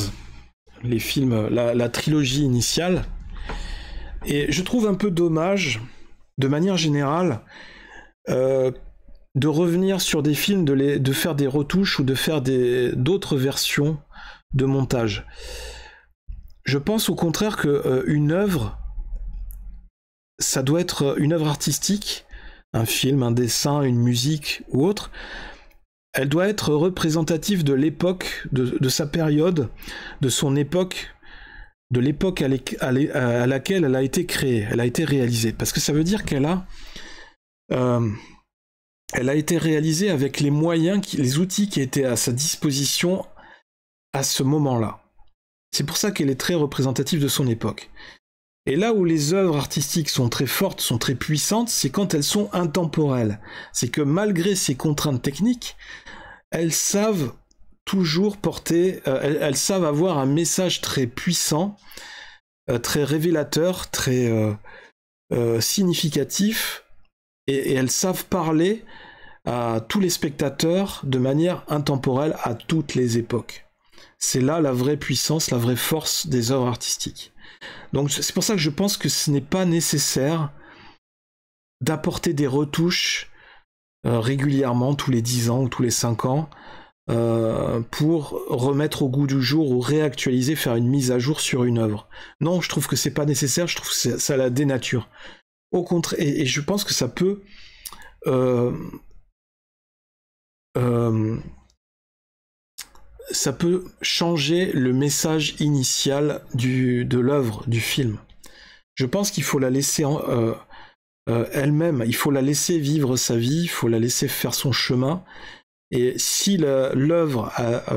les films, la trilogie initiale, et je trouve un peu dommage, de manière générale, de revenir sur des films, de faire des retouches ou de faire d'autres versions de montage. Je pense au contraire qu'une œuvre, ça doit être une œuvre artistique, un film, un dessin, une musique ou autre, elle doit être représentative de l'époque, de sa période, de son époque, de l'époque à laquelle elle a été créée, elle a été réalisée. Parce que ça veut dire elle a été réalisée avec les moyens, les outils qui étaient à sa disposition à ce moment-là. C'est pour ça qu'elle est très représentative de son époque. Et là où les œuvres artistiques sont très fortes, sont très puissantes, c'est quand elles sont intemporelles. C'est que malgré ces contraintes techniques, elles savent toujours porter, elles savent avoir un message très puissant, très révélateur, très significatif, et elles savent parler à tous les spectateurs de manière intemporelle à toutes les époques. C'est là la vraie puissance, la vraie force des œuvres artistiques. Donc c'est pour ça que je pense que ce n'est pas nécessaire d'apporter des retouches régulièrement, tous les 10 ans ou tous les 5 ans, pour remettre au goût du jour ou réactualiser, faire une mise à jour sur une œuvre. Non, je trouve que c'est pas nécessaire, je trouve que ça la dénature. Au contraire, et je pense que ça peut changer le message initial de l'œuvre, du film. Je pense qu'il faut la laisser elle-même, il faut la laisser vivre sa vie, il faut la laisser faire son chemin. Et si l'œuvre,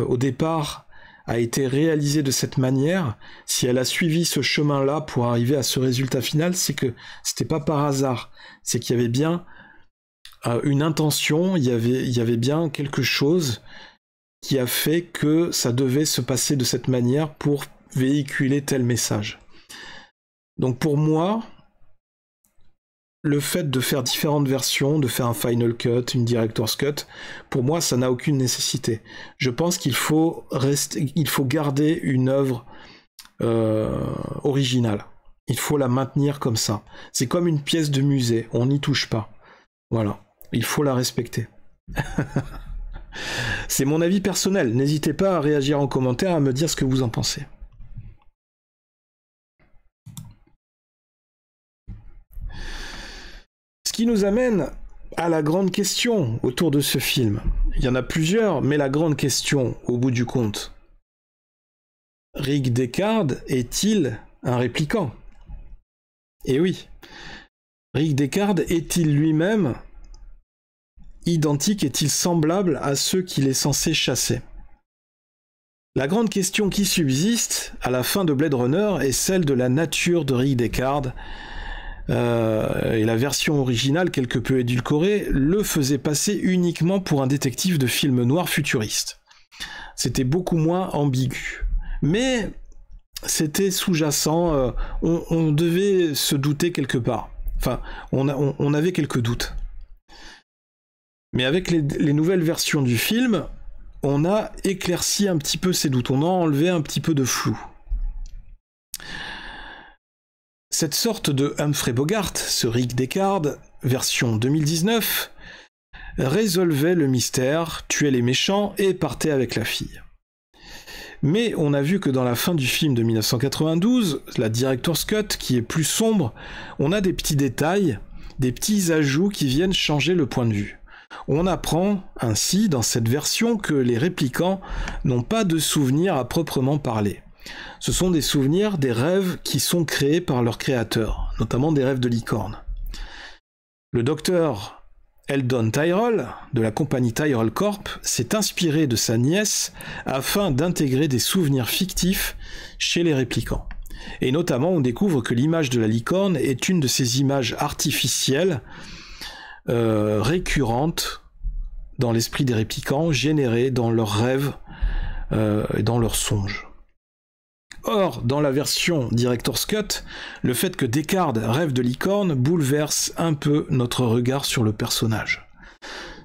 au départ, a été réalisée de cette manière, si elle a suivi ce chemin-là pour arriver à ce résultat final, c'est que c'était pas par hasard, c'est qu'il y avait bien une intention, il y avait bien quelque chose qui a fait que ça devait se passer de cette manière pour véhiculer tel message. Donc pour moi, le fait de faire différentes versions, de faire un Final Cut, une Director's Cut, pour moi, ça n'a aucune nécessité. Je pense qu'il faut garder une œuvre originale. Il faut la maintenir comme ça. C'est comme une pièce de musée, on n'y touche pas. Voilà, il faut la respecter. C'est mon avis personnel. N'hésitez pas à réagir en commentaire, à me dire ce que vous en pensez. Ce qui nous amène à la grande question autour de ce film. Il y en a plusieurs, mais la grande question, au bout du compte, Rick Deckard est-il un répliquant? Eh oui. Rick Deckard est-il lui-même identique, est-il semblable à ceux qu'il est censé chasser? La grande question qui subsiste à la fin de Blade Runner est celle de la nature de Rick Deckard. Et la version originale, quelque peu édulcorée, le faisait passer uniquement pour un détective de film noir futuriste. C'était beaucoup moins ambigu. Mais c'était sous-jacent, on devait se douter quelque part. Enfin, on avait quelques doutes. Mais avec les nouvelles versions du film, on a éclairci un petit peu ces doutes, on a enlevé un petit peu de flou. Cette sorte de Humphrey Bogart, ce Rick Deckard, version 2019, résolvait le mystère, tuait les méchants et partait avec la fille. Mais on a vu que dans la fin du film de 1992, la Director's Cut, qui est plus sombre, on a des petits détails, des petits ajouts qui viennent changer le point de vue. On apprend ainsi dans cette version que les répliquants n'ont pas de souvenirs à proprement parler. Ce sont des souvenirs, des rêves qui sont créés par leurs créateurs, notamment des rêves de licorne. Le docteur Eldon Tyrell, de la compagnie Tyrell Corp, s'est inspiré de sa nièce afin d'intégrer des souvenirs fictifs chez les répliquants. Et notamment, on découvre que l'image de la licorne est une de ces images artificielles récurrentes dans l'esprit des répliquants, générées dans leurs rêves et dans leurs songes. Or, dans la version Director's Cut, le fait que Deckard rêve de licorne bouleverse un peu notre regard sur le personnage.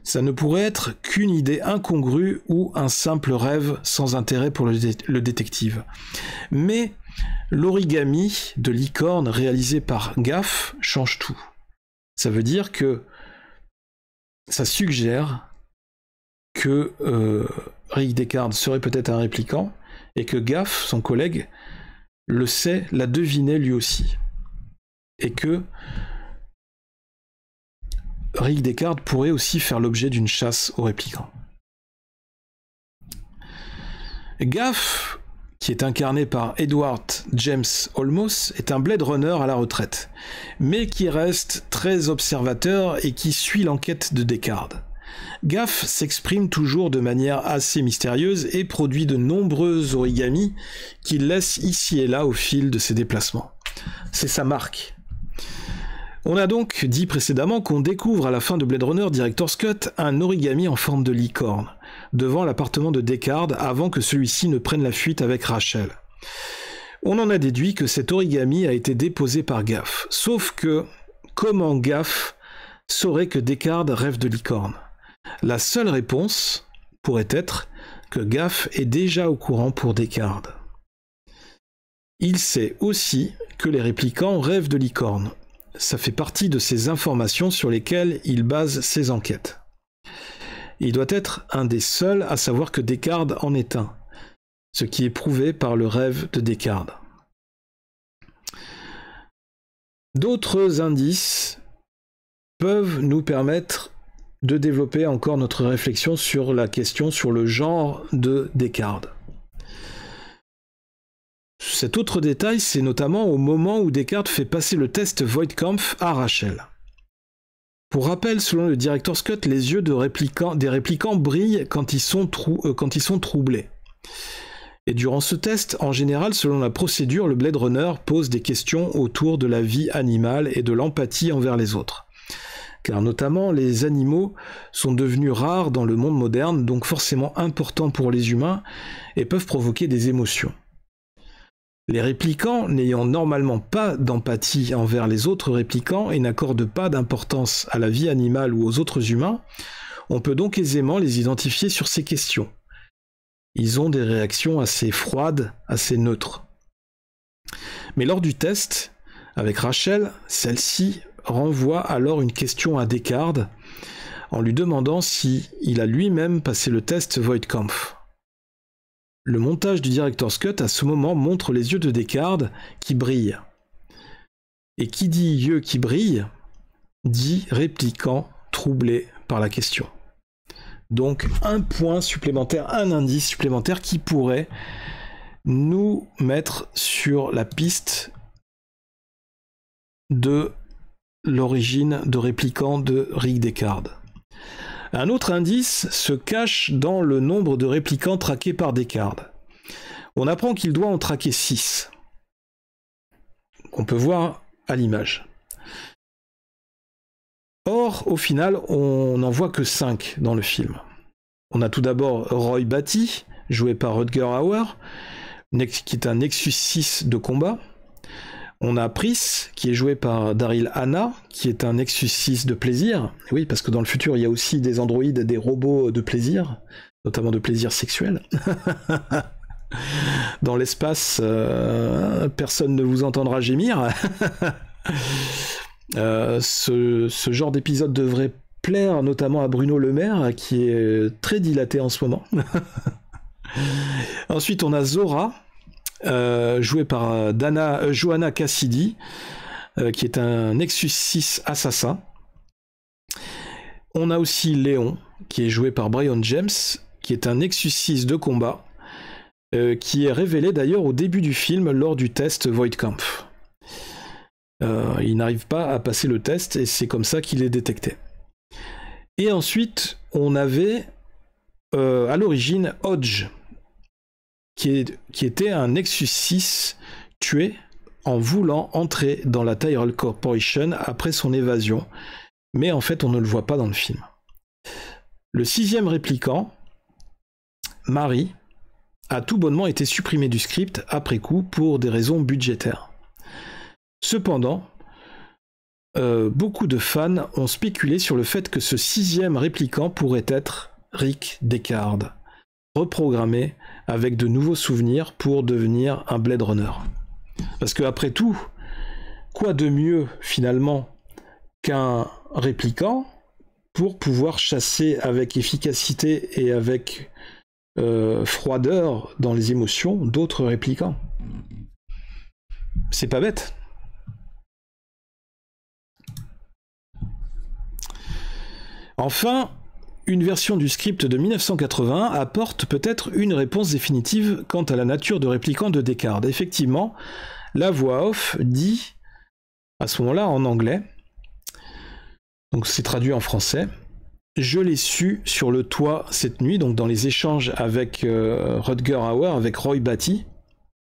Ça ne pourrait être qu'une idée incongrue ou un simple rêve sans intérêt pour le détective. Mais l'origami de licorne réalisé par Gaff change tout. Ça veut dire que ça suggère que Rick Deckard serait peut-être un répliquant, et que Gaff, son collègue, le sait, l'a deviné lui aussi. Et que Rick Deckard pourrait aussi faire l'objet d'une chasse aux répliquants. Gaff, qui est incarné par Edward James Olmos, est un Blade Runner à la retraite, mais qui reste très observateur et qui suit l'enquête de Deckard. Gaff s'exprime toujours de manière assez mystérieuse et produit de nombreux origamis qu'il laisse ici et là au fil de ses déplacements. C'est sa marque. On a donc dit précédemment qu'on découvre à la fin de Blade Runner Director's Cut un origami en forme de licorne, devant l'appartement de Deckard avant que celui-ci ne prenne la fuite avec Rachel. On en a déduit que cet origami a été déposé par Gaff. Sauf que, comment Gaff saurait que Deckard rêve de licorne ? La seule réponse pourrait être que Gaff est déjà au courant pour Deckard. Il sait aussi que les répliquants rêvent de licorne. Ça fait partie de ces informations sur lesquelles il base ses enquêtes. Il doit être un des seuls à savoir que Deckard en est un, ce qui est prouvé par le rêve de Deckard. D'autres indices peuvent nous permettre de développer encore notre réflexion sur la question sur le genre de Deckard. Cet autre détail, c'est notamment au moment où Deckard fait passer le test Voigtkampf à Rachel. Pour rappel, selon le Director's Cut, les yeux des répliquants brillent quand ils sont troublés. Et durant ce test, en général, selon la procédure, le Blade Runner pose des questions autour de la vie animale et de l'empathie envers les autres. Car notamment, les animaux sont devenus rares dans le monde moderne, donc forcément importants pour les humains, et peuvent provoquer des émotions. Les répliquants, n'ayant normalement pas d'empathie envers les autres répliquants et n'accordent pas d'importance à la vie animale ou aux autres humains, on peut donc aisément les identifier sur ces questions. Ils ont des réactions assez froides, assez neutres. Mais lors du test, avec Rachel, celle-ci renvoie alors une question à Deckard en lui demandant si il a lui-même passé le test Voigtkampf. Le montage du Director's Cut à ce moment montre les yeux de Deckard qui brillent. Et qui dit yeux qui brillent, dit répliquant troublé par la question. Donc un point supplémentaire, un indice supplémentaire qui pourrait nous mettre sur la piste de l'origine de Réplicant de Rick Deckard. Un autre indice se cache dans le nombre de réplicants traqués par Deckard. On apprend qu'il doit en traquer 6. On peut voir à l'image. Or, au final, on n'en voit que 5 dans le film. On a tout d'abord Roy Batty, joué par Rutger Hauer, qui est un Nexus 6 de combat. On a Pris, qui est joué par Daryl Hannah, qui est un Nexus 6 de plaisir. Oui, parce que dans le futur, il y a aussi des androïdes, des robots de plaisir, notamment de plaisir sexuel. Dans l'espace, personne ne vous entendra gémir. Ce genre d'épisode devrait plaire notamment à Bruno Le Maire, qui est très dilaté en ce moment. Ensuite, on a Zora, jouée par Joanna Cassidy, qui est un Nexus 6 assassin. On a aussi Léon, qui est joué par Brian James, qui est un Nexus 6 de combat, qui est révélé d'ailleurs au début du film lors du test Voigtkampf. Il n'arrive pas à passer le test et c'est comme ça qu'il est détecté. Et ensuite, on avait à l'origine Hodge, qui était un Nexus 6 tué en voulant entrer dans la Tyrell Corporation après son évasion, mais en fait on ne le voit pas dans le film. Le 6e réplicant, Marie, a tout bonnement été supprimé du script après coup pour des raisons budgétaires. Cependant, beaucoup de fans ont spéculé sur le fait que ce 6e réplicant pourrait être Rick Deckard, reprogrammé avec de nouveaux souvenirs pour devenir un Blade Runner. Parce que après tout, quoi de mieux finalement qu'un réplicant pour pouvoir chasser avec efficacité et avec froideur dans les émotions d'autres réplicants. C'est pas bête. Enfin, une version du script de 1980 apporte peut-être une réponse définitive quant à la nature de réplicant de Deckard. Effectivement, la voix off dit, à ce moment-là en anglais, donc c'est traduit en français, « Je l'ai su sur le toit cette nuit », donc dans les échanges avec Rutger Hauer, avec Roy Batty.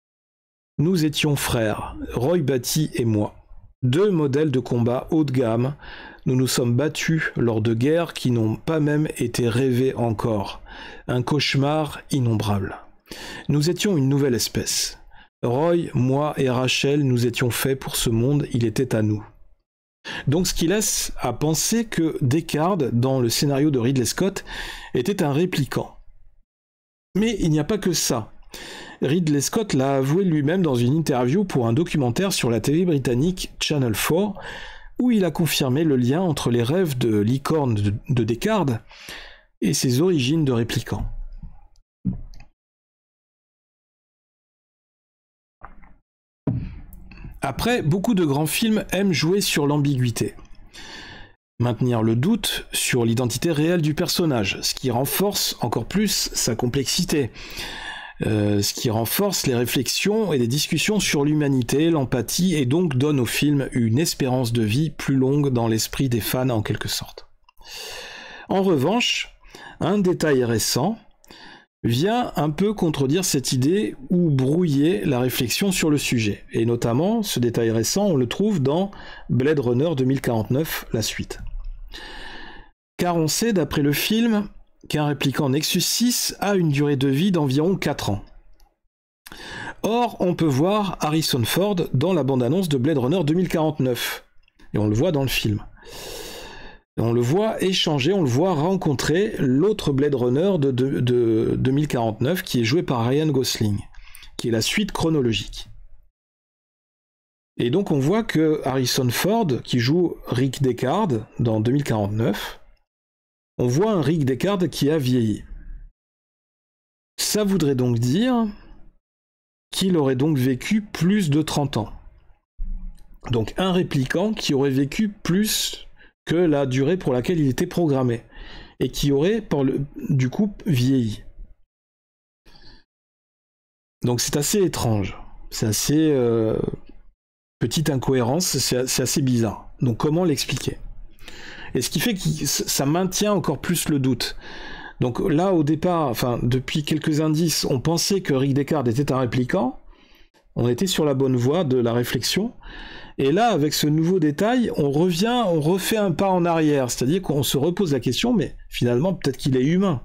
« Nous étions frères, Roy Batty et moi. 2 modèles de combat haut de gamme. Nous nous sommes battus lors de guerres qui n'ont pas même été rêvées encore. Un cauchemar innombrable. Nous étions une nouvelle espèce. Roy, moi et Rachel, nous étions faits pour ce monde, il était à nous. » Donc ce qui laisse à penser que Deckard, dans le scénario de Ridley Scott, était un réplicant. Mais il n'y a pas que ça. Ridley Scott l'a avoué lui-même dans une interview pour un documentaire sur la télé britannique Channel 4, où il a confirmé le lien entre les rêves de licorne de Deckard et ses origines de réplicant. Après, beaucoup de grands films aiment jouer sur l'ambiguïté, maintenir le doute sur l'identité réelle du personnage, ce qui renforce encore plus sa complexité, ce qui renforce les réflexions et les discussions sur l'humanité, l'empathie, et donc donne au film une espérance de vie plus longue dans l'esprit des fans en quelque sorte. En revanche, un détail récent vient un peu contredire cette idée ou brouiller la réflexion sur le sujet. Et notamment, ce détail récent, on le trouve dans Blade Runner 2049, la suite. Car on sait, d'après le film, qu'un réplicant Nexus 6 a une durée de vie d'environ 4 ans. Or, on peut voir Harrison Ford dans la bande-annonce de Blade Runner 2049. Et on le voit dans le film. On le voit échanger, on le voit rencontrer l'autre Blade Runner de 2049 qui est joué par Ryan Gosling, qui est la suite chronologique. Et donc on voit que Harrison Ford, qui joue Rick Deckard dans 2049, on voit un Rick Deckard qui a vieilli. Ça voudrait donc dire qu'il aurait donc vécu plus de 30 ans. Donc un réplicant qui aurait vécu plus que la durée pour laquelle il était programmé, et qui aurait, du coup, vieilli. Donc c'est assez étrange, c'est assez petite incohérence, c'est assez bizarre. Donc comment l'expliquer? Et ce qui fait que ça maintient encore plus le doute. Donc là, au départ, enfin depuis quelques indices, on pensait que Rick Deckard était un répliquant, on était sur la bonne voie de la réflexion, et là, avec ce nouveau détail, on refait un pas en arrière, c'est-à-dire qu'on se repose la question, mais finalement, peut-être qu'il est humain.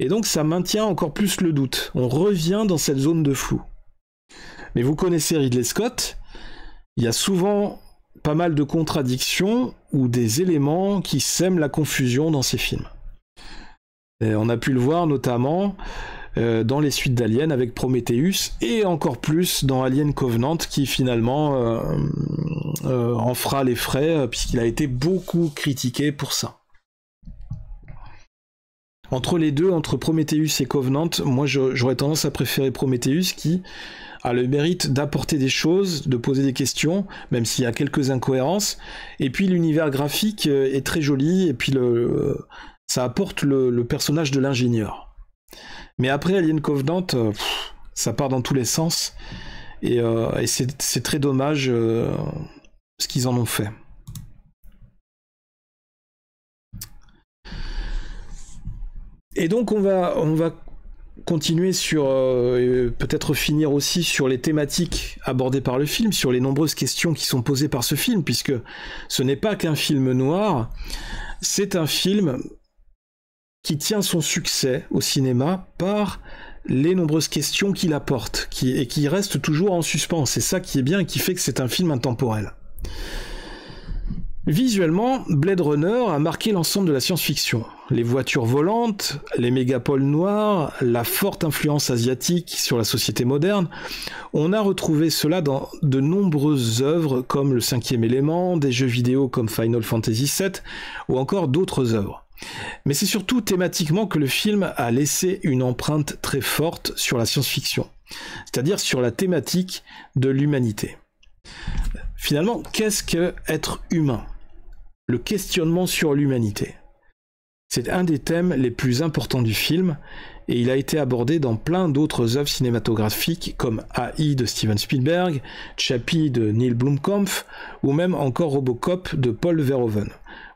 Et donc, ça maintient encore plus le doute. On revient dans cette zone de flou. Mais vous connaissez Ridley Scott, il y a souvent pas mal de contradictions ou des éléments qui sèment la confusion dans ses films. Et on a pu le voir notamment dans les suites d'Alien avec Prometheus, et encore plus dans Alien Covenant, qui finalement en fera les frais, puisqu'il a été beaucoup critiqué pour ça. Entre les deux, entre Prometheus et Covenant, moi j'aurais tendance à préférer Prometheus, qui a le mérite d'apporter des choses, de poser des questions, même s'il y a quelques incohérences, et puis l'univers graphique est très joli, et puis ça apporte le personnage de l'ingénieur. Mais après Alien Covenant, ça part dans tous les sens, et c'est très dommage ce qu'ils en ont fait. Et donc on va continuer sur, peut-être finir aussi sur les thématiques abordées par le film, sur les nombreuses questions qui sont posées par ce film, puisque ce n'est pas qu'un film noir, c'est un film qui tient son succès au cinéma par les nombreuses questions qu'il apporte, et qui restent toujours en suspens. C'est ça qui est bien et qui fait que c'est un film intemporel. Visuellement, Blade Runner a marqué l'ensemble de la science-fiction. Les voitures volantes, les mégapoles noirs, la forte influence asiatique sur la société moderne, on a retrouvé cela dans de nombreuses œuvres comme Le Cinquième Élément, des jeux vidéo comme Final Fantasy VII, ou encore d'autres œuvres. Mais c'est surtout thématiquement que le film a laissé une empreinte très forte sur la science-fiction, c'est-à-dire sur la thématique de l'humanité. Finalement, qu'est-ce qu'être humain ? Le questionnement sur l'humanité. C'est un des thèmes les plus importants du film, et il a été abordé dans plein d'autres œuvres cinématographiques comme AI de Steven Spielberg, Chappie de Neil Blomkamp, ou même encore Robocop de Paul Verhoeven,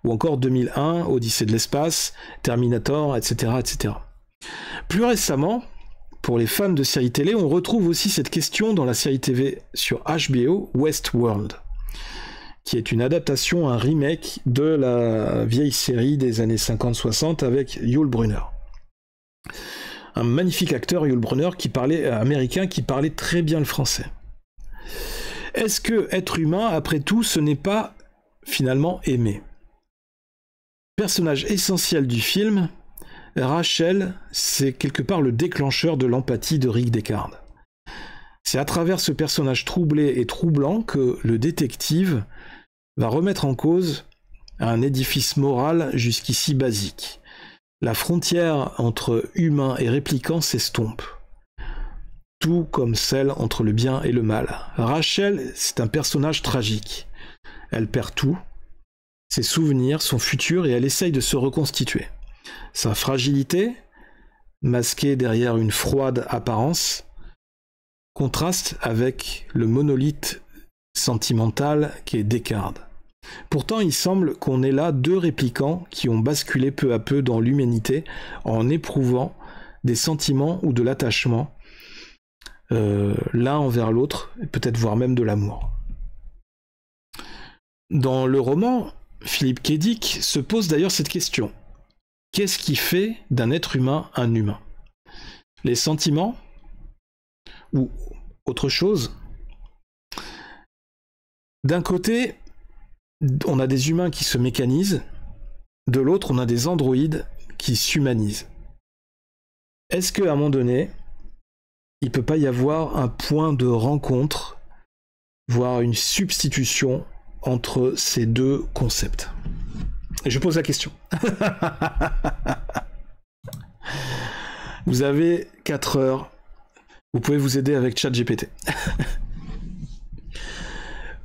ou encore 2001, Odyssée de l'espace, Terminator, etc., etc. Plus récemment, pour les fans de séries télé, on retrouve aussi cette question dans la série TV sur HBO, Westworld, qui est une adaptation, un remake de la vieille série des années 50-60 avec Yul Brynner. Un magnifique acteur, Yul Brynner, américain, qui parlait très bien le français. Est-ce que être humain, après tout, ce n'est pas finalement aimer ? Personnage essentiel du film, Rachel, c'est quelque part le déclencheur de l'empathie de Rick Deckard. C'est à travers ce personnage troublé et troublant que le détective va remettre en cause un édifice moral jusqu'ici basique. La frontière entre humain et répliquant s'estompe, tout comme celle entre le bien et le mal. Rachel, c'est un personnage tragique. Elle perd tout, ses souvenirs, son futur, et elle essaye de se reconstituer. Sa fragilité, masquée derrière une froide apparence, contraste avec le monolithe sentimental qui est Deckard. Pourtant, il semble qu'on ait là deux répliquants qui ont basculé peu à peu dans l'humanité en éprouvant des sentiments ou de l'attachement l'un envers l'autre, peut-être voire même de l'amour. Dans le roman, Philip K. Dick se pose d'ailleurs cette question. Qu'est-ce qui fait d'un être humain un humain ? Les sentiments ? Ou autre chose ? D'un côté, on a des humains qui se mécanisent, de l'autre, on a des androïdes qui s'humanisent. Est-ce qu'à un moment donné, il ne peut pas y avoir un point de rencontre, voire une substitution entre ces deux concepts ? Et je pose la question. Vous avez 4 heures. Vous pouvez vous aider avec ChatGPT.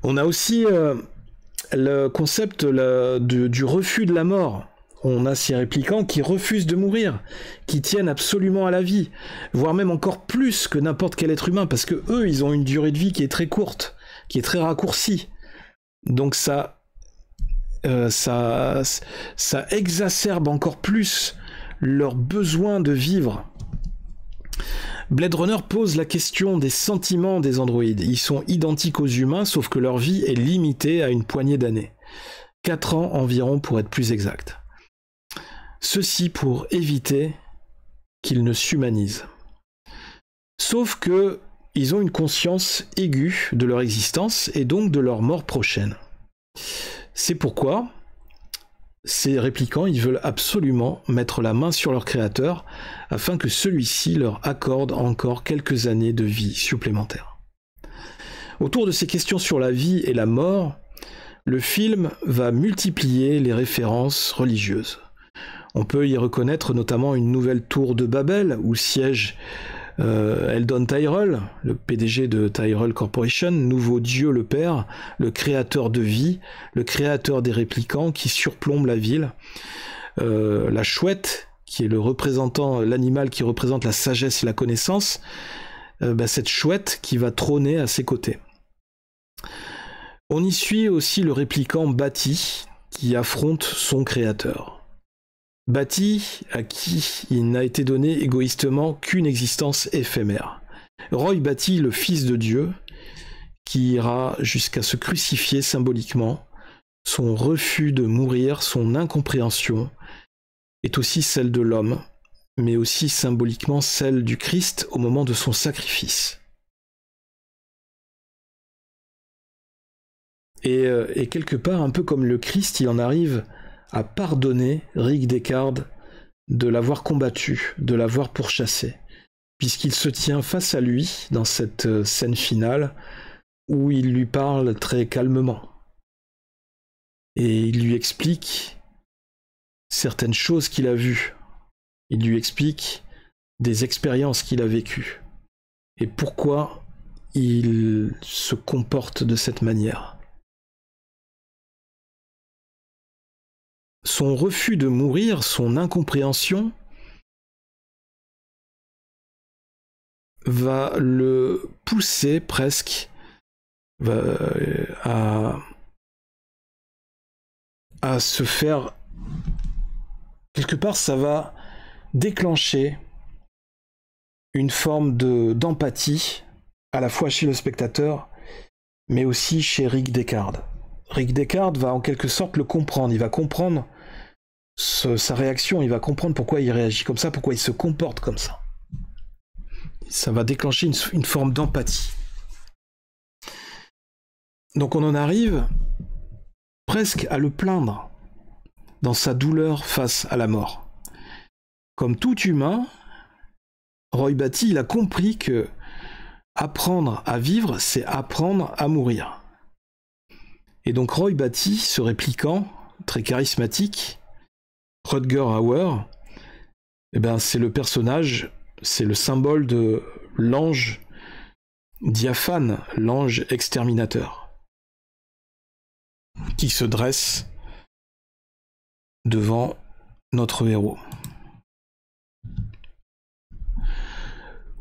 On a aussi le concept du refus de la mort. on a ces réplicants qui refusent de mourir, qui tiennent absolument à la vie, voire même encore plus que n'importe quel être humain, parce que eux, ils ont une durée de vie qui est très courte, qui est très raccourcie. Donc ça exacerbe encore plus leur besoin de vivre. Blade Runner pose la question des sentiments des androïdes. Ils sont identiques aux humains, sauf que leur vie est limitée à une poignée d'années. 4 ans environ pour être plus exact. Ceci pour éviter qu'ils ne s'humanisent. Sauf que ils ont une conscience aiguë de leur existence et donc de leur mort prochaine. C'est pourquoi ces réplicants, ils veulent absolument mettre la main sur leur créateur afin que celui-ci leur accorde encore quelques années de vie supplémentaires. Autour de ces questions sur la vie et la mort, le film va multiplier les références religieuses. On peut y reconnaître notamment une nouvelle tour de Babel où siège Eldon Tyrell, le PDG de Tyrell Corporation, nouveau Dieu le Père, le créateur de vie, le créateur des réplicants qui surplombe la ville. La chouette, qui est l'animal qui représente la sagesse et la connaissance, cette chouette qui va trôner à ses côtés. On y suit aussi le réplicant Bati, qui affronte son créateur. Bati, à qui il n'a été donné égoïstement qu'une existence éphémère. Roy Batty, le fils de Dieu, qui ira jusqu'à se crucifier symboliquement, son refus de mourir, son incompréhension, est aussi celle de l'homme, mais aussi symboliquement celle du Christ au moment de son sacrifice. Et quelque part, un peu comme le Christ, il en arrive à pardonner Rick Deckard de l'avoir combattu, de l'avoir pourchassé, puisqu'il se tient face à lui dans cette scène finale où il lui parle très calmement. Et il lui explique certaines choses qu'il a vues. Il lui explique des expériences qu'il a vécues. Et pourquoi il se comporte de cette manière. Son refus de mourir, son incompréhension, va le pousser presque à se faire... Quelque part, ça va déclencher une forme d'empathie, à la fois chez le spectateur, mais aussi chez Rick Deckard. Rick Deckard va en quelque sorte le comprendre, il va comprendre sa réaction, il va comprendre pourquoi il réagit comme ça, pourquoi il se comporte comme ça. Ça va déclencher une forme d'empathie. Donc on en arrive presque à le plaindre dans sa douleur face à la mort. Comme tout humain, Roy Batty, il a compris que apprendre à vivre, c'est apprendre à mourir. Et donc Roy Batty, ce réplicant très charismatique, Rutger Hauer, c'est le personnage, c'est le symbole de l'ange diaphane, l'ange exterminateur, qui se dresse devant notre héros.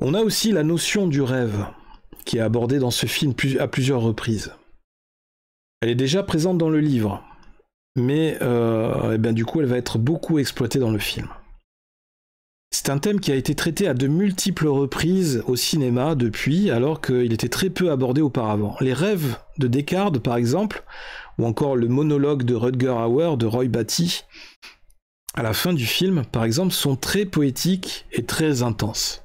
On a aussi la notion du rêve, qui est abordée dans ce film à plusieurs reprises. Elle est déjà présente dans le livre, mais du coup elle va être beaucoup exploitée dans le film. C'est un thème qui a été traité à de multiples reprises au cinéma depuis, alors qu'il était très peu abordé auparavant. Les rêves de Deckard, par exemple, ou encore le monologue de Rutger Hauer, de Roy Batty, à la fin du film, par exemple, sont très poétiques et très intenses.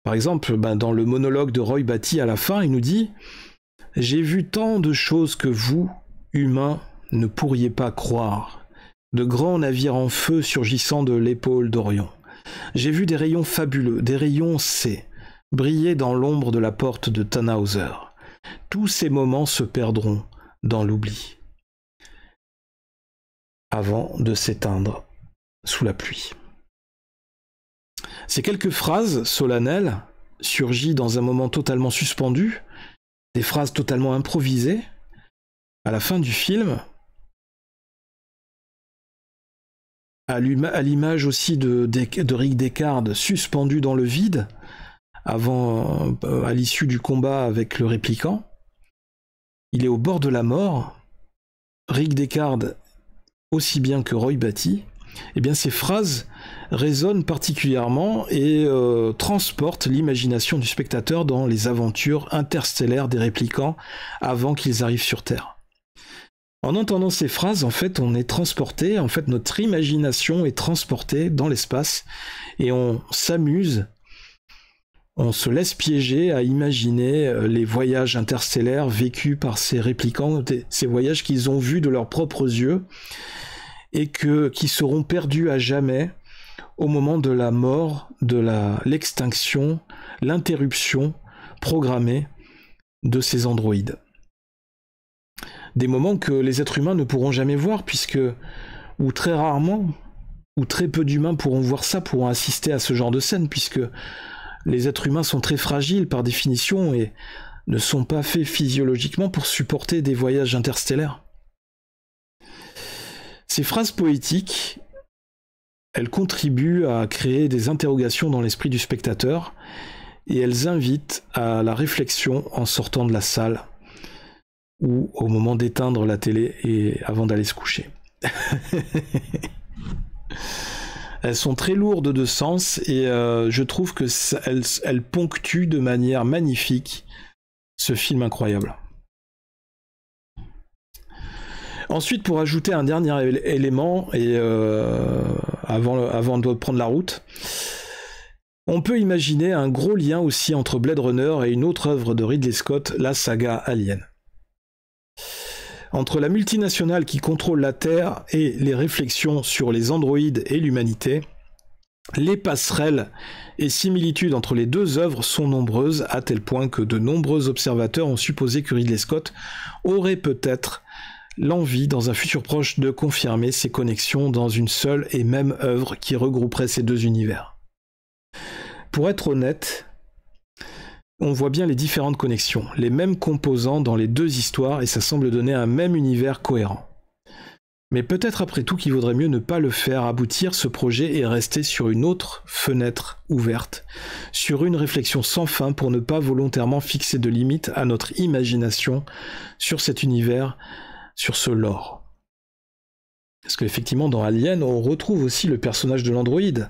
Par exemple, dans le monologue de Roy Batty à la fin, il nous dit « J'ai vu tant de choses que vous, humains, ne pourriez pas croire. De grands navires en feu surgissant de l'épaule d'Orion. J'ai vu des rayons fabuleux, des rayons C, briller dans l'ombre de la porte de Tannhauser. Tous ces moments se perdront dans l'oubli, avant de s'éteindre sous la pluie. » Ces quelques phrases solennelles, surgies dans un moment totalement suspendu, des phrases totalement improvisées, à la fin du film, à l'image aussi de Rick Deckard suspendu dans le vide à l'issue du combat avec le répliquant. Il est au bord de la mort. Rick Deckard, aussi bien que Roy Batty, eh bien ces phrases résonnent particulièrement et transportent l'imagination du spectateur dans les aventures interstellaires des répliquants avant qu'ils arrivent sur Terre. En entendant ces phrases, en fait, on est transporté, en fait, notre imagination est transportée dans l'espace et on s'amuse, on se laisse piéger à imaginer les voyages interstellaires vécus par ces répliquants, ces voyages qu'ils ont vus de leurs propres yeux et qui seront perdus à jamais au moment de la mort, de l'extinction, l'interruption programmée de ces androïdes. Des moments que les êtres humains ne pourront jamais voir, ou très rarement, ou très peu d'humains pourront voir ça, pourront assister à ce genre de scène, puisque les êtres humains sont très fragiles par définition et ne sont pas faits physiologiquement pour supporter des voyages interstellaires. Ces phrases poétiques, elles contribuent à créer des interrogations dans l'esprit du spectateur et elles invitent à la réflexion en sortant de la salle ou au moment d'éteindre la télé et avant d'aller se coucher. Elles sont très lourdes de sens et je trouve que elles ponctuent de manière magnifique ce film incroyable. Ensuite, pour ajouter un dernier élément, et avant de prendre la route, on peut imaginer un gros lien aussi entre Blade Runner et une autre œuvre de Ridley Scott, la saga Alien. Entre la multinationale qui contrôle la Terre et les réflexions sur les androïdes et l'humanité, les passerelles et similitudes entre les deux œuvres sont nombreuses, à tel point que de nombreux observateurs ont supposé que Ridley Scott aurait peut-être l'envie, dans un futur proche, de confirmer ces connexions dans une seule et même œuvre qui regrouperait ces deux univers. Pour être honnête, on voit bien les différentes connexions, les mêmes composants dans les deux histoires, et ça semble donner un même univers cohérent. Mais peut-être après tout qu'il vaudrait mieux ne pas le faire aboutir ce projet et rester sur une autre fenêtre ouverte, sur une réflexion sans fin pour ne pas volontairement fixer de limites à notre imagination sur cet univers, sur ce lore. Parce qu'effectivement dans Alien, on retrouve aussi le personnage de l'androïde.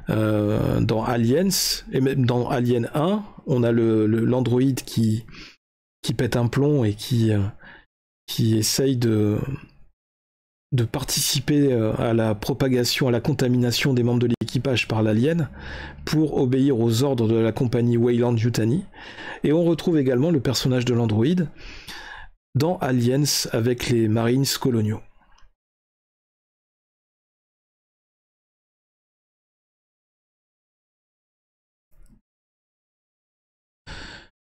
Dans Aliens, et même dans Alien 1, on a l'androïde qui pète un plomb et qui essaye de participer à la propagation, à la contamination des membres de l'équipage par l'alien pour obéir aux ordres de la compagnie Weyland-Yutani. Et on retrouve également le personnage de l'androïde dans Aliens avec les Marines coloniaux.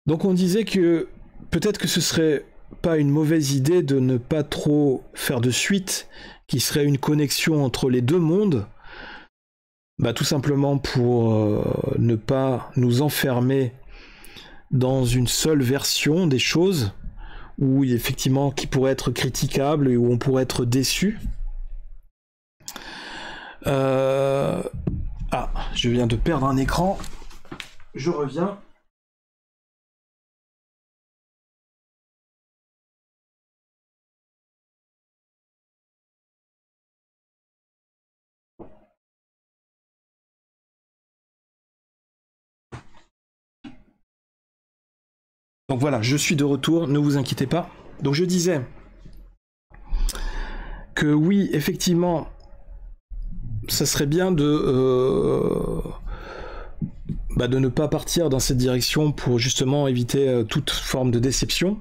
Donc on disait que peut-être que ce serait pas une mauvaise idée de ne pas trop faire de suite, qui serait une connexion entre les deux mondes, tout simplement pour ne pas nous enfermer dans une seule version des choses, où effectivement qui pourrait être critiquable et où on pourrait être déçu. Je viens de perdre un écran, je reviens. Donc voilà, je suis de retour, ne vous inquiétez pas. Donc je disais que oui, effectivement, ça serait bien de ne pas partir dans cette direction pour justement éviter toute forme de déception,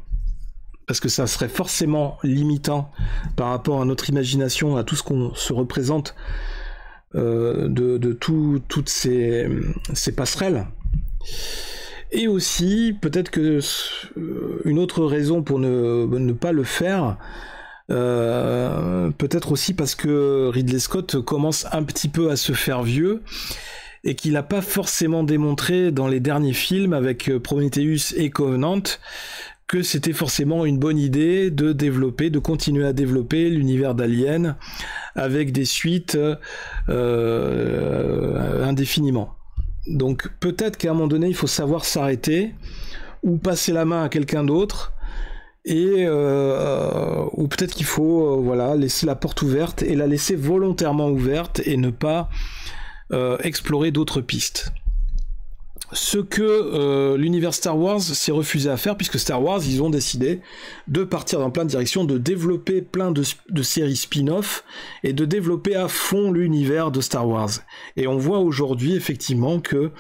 parce que ça serait forcément limitant par rapport à notre imagination, à tout ce qu'on se représente de toutes ces passerelles. Et aussi, peut-être que une autre raison pour ne pas le faire, peut-être aussi parce que Ridley Scott commence un petit peu à se faire vieux et qu'il n'a pas forcément démontré dans les derniers films avec Prometheus et Covenant que c'était forcément une bonne idée de continuer à développer l'univers d'Alien avec des suites indéfiniment. Donc peut-être qu'à un moment donné, il faut savoir s'arrêter ou passer la main à quelqu'un d'autre, et ou peut-être qu'il faut laisser la porte ouverte et la laisser volontairement ouverte et ne pas explorer d'autres pistes. Ce que l'univers Star Wars s'est refusé à faire, puisque Star Wars, ils ont décidé de partir dans plein de directions, de développer plein de séries spin-off, et de développer à fond l'univers de Star Wars. Et on voit aujourd'hui, effectivement, que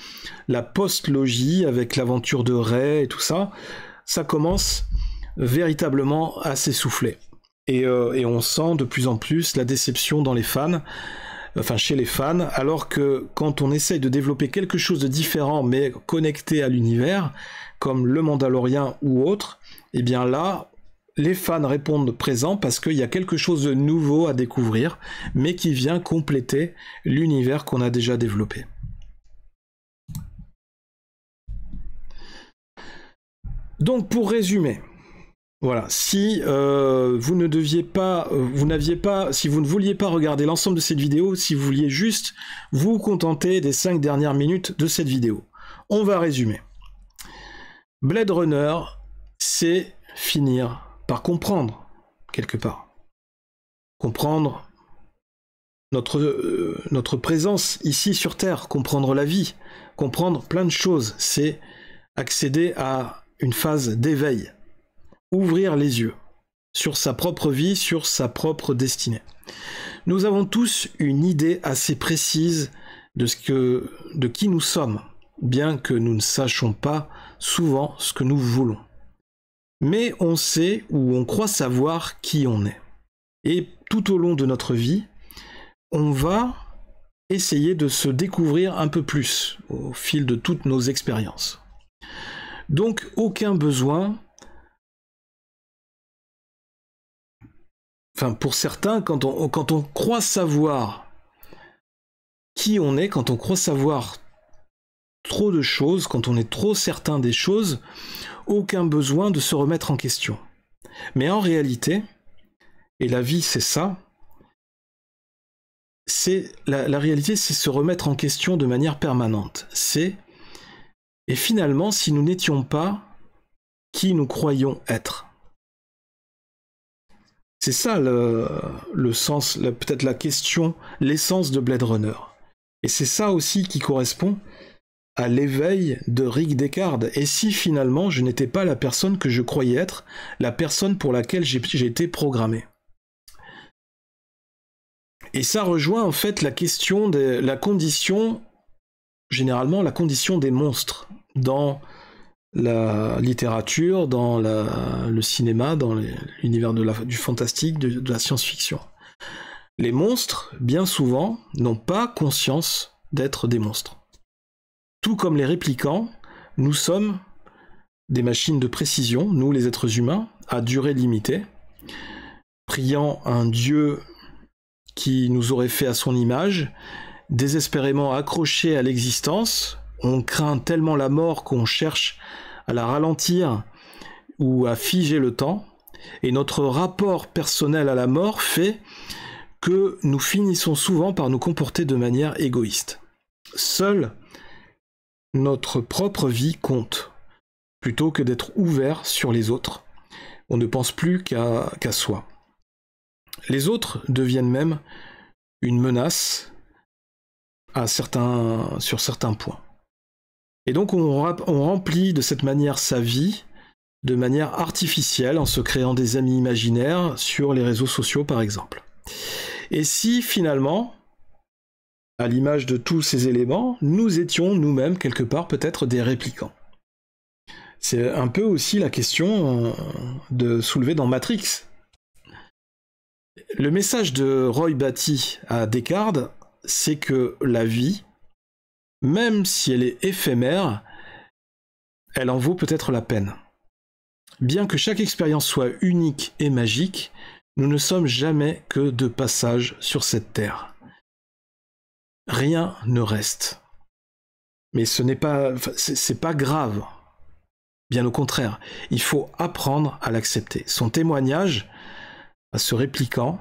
la post-logie, avec l'aventure de Rey et tout ça, ça commence véritablement à s'essouffler. Et on sent de plus en plus la déception dans les fans, chez les fans, alors que quand on essaye de développer quelque chose de différent mais connecté à l'univers, comme le Mandalorian ou autre, eh bien là, les fans répondent présents parce qu'il y a quelque chose de nouveau à découvrir, mais qui vient compléter l'univers qu'on a déjà développé. Donc pour résumer, voilà, si vous ne vouliez pas regarder l'ensemble de cette vidéo, si vous vouliez juste vous contenter des 5 dernières minutes de cette vidéo, on va résumer. Blade Runner, c'est finir par comprendre, quelque part. Comprendre notre présence ici sur Terre, comprendre la vie, comprendre plein de choses, c'est accéder à une phase d'éveil. Ouvrir les yeux sur sa propre vie, sur sa propre destinée. Nous avons tous une idée assez précise de qui nous sommes, bien que nous ne sachions pas souvent ce que nous voulons. Mais on sait ou on croit savoir qui on est. Et tout au long de notre vie, on va essayer de se découvrir un peu plus au fil de toutes nos expériences. Donc aucun besoin. Enfin, pour certains, quand on croit savoir qui on est, quand on croit savoir trop de choses, quand on est trop certain des choses, aucun besoin de se remettre en question. Mais en réalité, et la vie c'est ça, la réalité c'est se remettre en question de manière permanente. Et finalement, si nous n'étions pas qui nous croyons être. C'est ça le sens, peut-être la question, l'essence de Blade Runner. Et c'est ça aussi qui correspond à l'éveil de Rick Deckard. Et si finalement je n'étais pas la personne que je croyais être, la personne pour laquelle j'ai été programmé. Et ça rejoint en fait la question la condition, généralement la condition des monstres dans la littérature, dans le cinéma, dans l'univers du fantastique, de la science-fiction. Les monstres, bien souvent, n'ont pas conscience d'être des monstres. Tout comme les réplicants, nous sommes des machines de précision, nous les êtres humains, à durée limitée, priant un dieu qui nous aurait fait à son image, désespérément accrochés à l'existence. On craint tellement la mort qu'on cherche à la ralentir ou à figer le temps, et notre rapport personnel à la mort fait que nous finissons souvent par nous comporter de manière égoïste. Seule notre propre vie compte, plutôt que d'être ouvert sur les autres. On ne pense plus qu'à soi. Les autres deviennent même une menace sur certains points. Et donc on remplit de cette manière sa vie, de manière artificielle, en se créant des amis imaginaires sur les réseaux sociaux par exemple. Et si finalement, à l'image de tous ces éléments, nous étions nous-mêmes quelque part peut-être des réplicants. C'est un peu aussi la question de soulever dans Matrix. Le message de Roy Batty à Deckard, c'est que la vie, même si elle est éphémère, elle en vaut peut-être la peine. Bien que chaque expérience soit unique et magique, nous ne sommes jamais que de passage sur cette terre. Rien ne reste. Mais c'est pas grave. Bien au contraire, il faut apprendre à l'accepter. Son témoignage, à ce répliquant,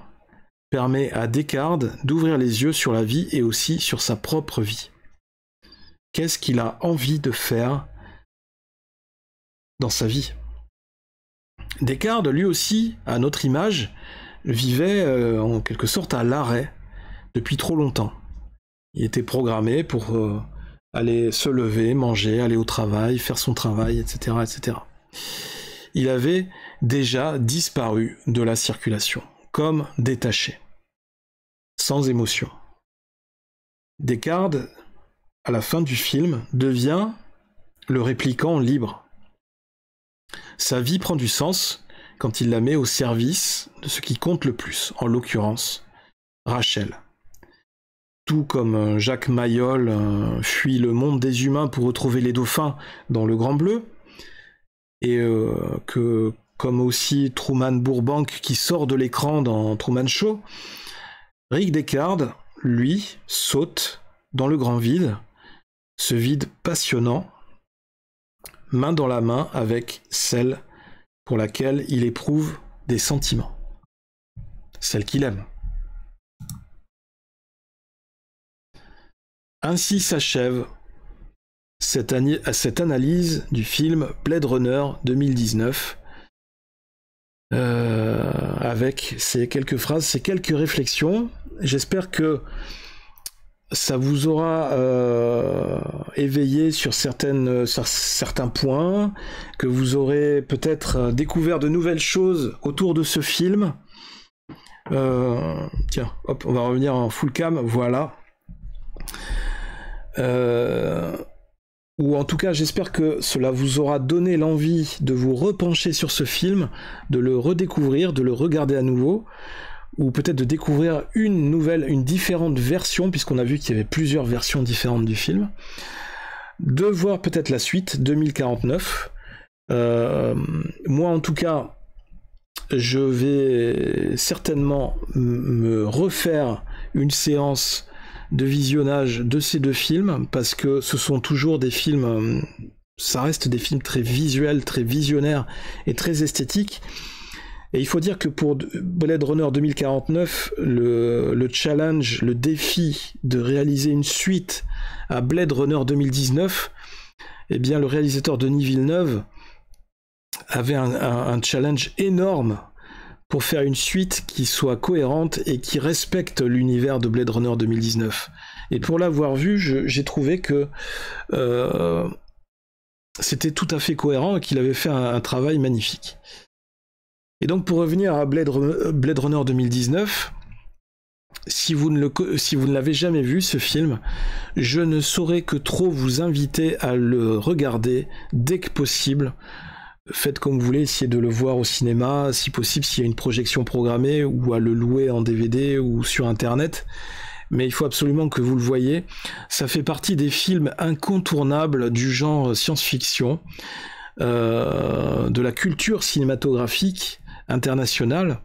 permet à Descartes d'ouvrir les yeux sur la vie et aussi sur sa propre vie. Qu'est-ce qu'il a envie de faire dans sa vie? Descartes, lui aussi, à notre image, vivait en quelque sorte à l'arrêt depuis trop longtemps. Il était programmé pour aller se lever, manger, aller au travail, faire son travail, etc., etc. Il avait déjà disparu de la circulation, comme détaché, sans émotion. Descartes, à la fin du film, devient le répliquant libre. Sa vie prend du sens quand il la met au service de ce qui compte le plus, en l'occurrence, Rachel. Tout comme Jacques Mayol fuit le monde des humains pour retrouver les dauphins dans Le Grand Bleu, et que comme aussi Truman Burbank qui sort de l'écran dans Truman Show, Rick Descartes, lui, saute dans le grand vide, ce vide passionnant, main dans la main avec celle pour laquelle il éprouve des sentiments, celle qu'il aime. Ainsi s'achève cette analyse du film Blade Runner 2019, avec ces quelques phrases, ces quelques réflexions. J'espère que ça vous aura éveillé sur certains points, que vous aurez peut-être découvert de nouvelles choses autour de ce film. Tiens, hop, on va revenir en full cam, voilà. Ou en tout cas, j'espère que cela vous aura donné l'envie de vous repencher sur ce film, de le redécouvrir, de le regarder à nouveau, ou peut-être de découvrir une différente version, puisqu'on a vu qu'il y avait plusieurs versions différentes du film, de voir peut-être la suite, 2049. Moi, en tout cas, je vais certainement me refaire une séance de visionnage de ces deux films, parce que ce sont toujours des films, ça reste des films très visuels, très visionnaires et très esthétiques. Et il faut dire que pour Blade Runner 2049, le challenge, le défi de réaliser une suite à Blade Runner 2019, eh bien le réalisateur Denis Villeneuve avait un challenge énorme pour faire une suite qui soit cohérente et qui respecte l'univers de Blade Runner 2019. Et pour l'avoir vu, j'ai trouvé que c'était tout à fait cohérent et qu'il avait fait un travail magnifique. Et donc pour revenir à Blade Runner 2019, si vous ne l'avez jamais vu, ce film, je ne saurais que trop vous inviter à le regarder dès que possible. Faites comme vous voulez, essayez de le voir au cinéma, si possible, s'il y a une projection programmée, ou à le louer en DVD ou sur Internet. Mais il faut absolument que vous le voyez. Ça fait partie des films incontournables du genre science-fiction, de la culture cinématographique internationale.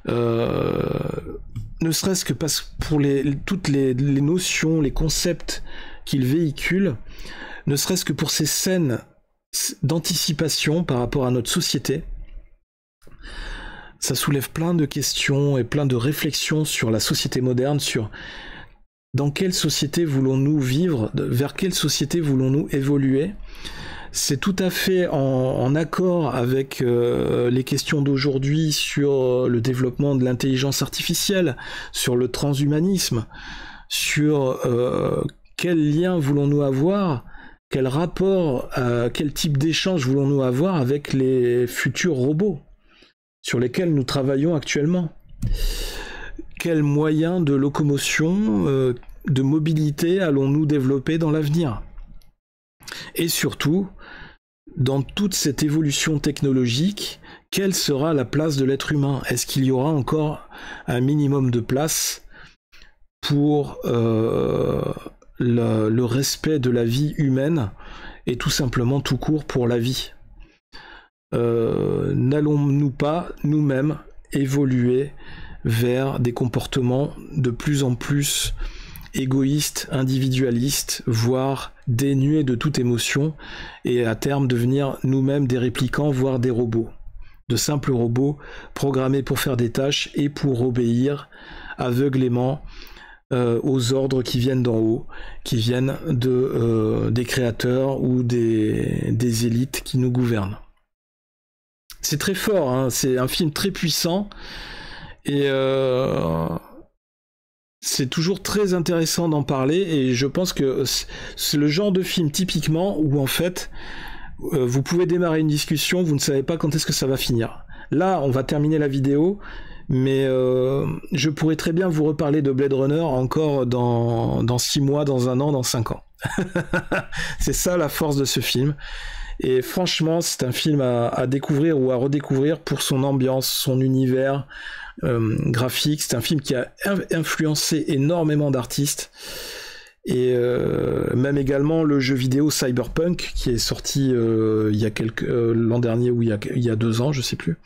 Ne serait-ce que pour toutes les notions, les concepts qu'il véhicule, ne serait-ce que pour ces scènes d'anticipation par rapport à notre société. Ça soulève plein de questions et plein de réflexions sur la société moderne, sur dans quelle société voulons-nous vivre, vers quelle société voulons-nous évoluer. C'est tout à fait en accord avec les questions d'aujourd'hui sur le développement de l'intelligence artificielle, sur le transhumanisme, sur quel lien voulons-nous avoir, quel rapport, quel type d'échange voulons-nous avoir avec les futurs robots sur lesquels nous travaillons actuellement? Quels moyens de locomotion, de mobilité allons-nous développer dans l'avenir? Et surtout, dans toute cette évolution technologique, quelle sera la place de l'être humain? Est-ce qu'il y aura encore un minimum de place pour le respect de la vie humaine et tout simplement tout court pour la vie? N'allons-nous pas nous-mêmes évoluer vers des comportements de plus en plus égoïste, individualiste, voire dénué de toute émotion, et à terme devenir nous-mêmes des réplicants, voire des robots. De simples robots programmés pour faire des tâches et pour obéir aveuglément aux ordres qui viennent d'en haut, qui viennent des créateurs ou des élites qui nous gouvernent. C'est très fort, hein, c'est un film très puissant, et c'est toujours très intéressant d'en parler, et je pense que c'est le genre de film typiquement où en fait vous pouvez démarrer une discussion, vous ne savez pas quand est-ce que ça va finir. Là, on va terminer la vidéo, mais je pourrais très bien vous reparler de Blade Runner encore dans 6 mois, dans 1 an, dans 5 ans. C'est ça la force de ce film. Et franchement, c'est un film à découvrir ou à redécouvrir pour son ambiance, son univers graphique. C'est un film qui a influencé énormément d'artistes. Et même également le jeu vidéo Cyberpunk qui est sorti il y a l'an dernier ou il y a 2 ans, je sais plus.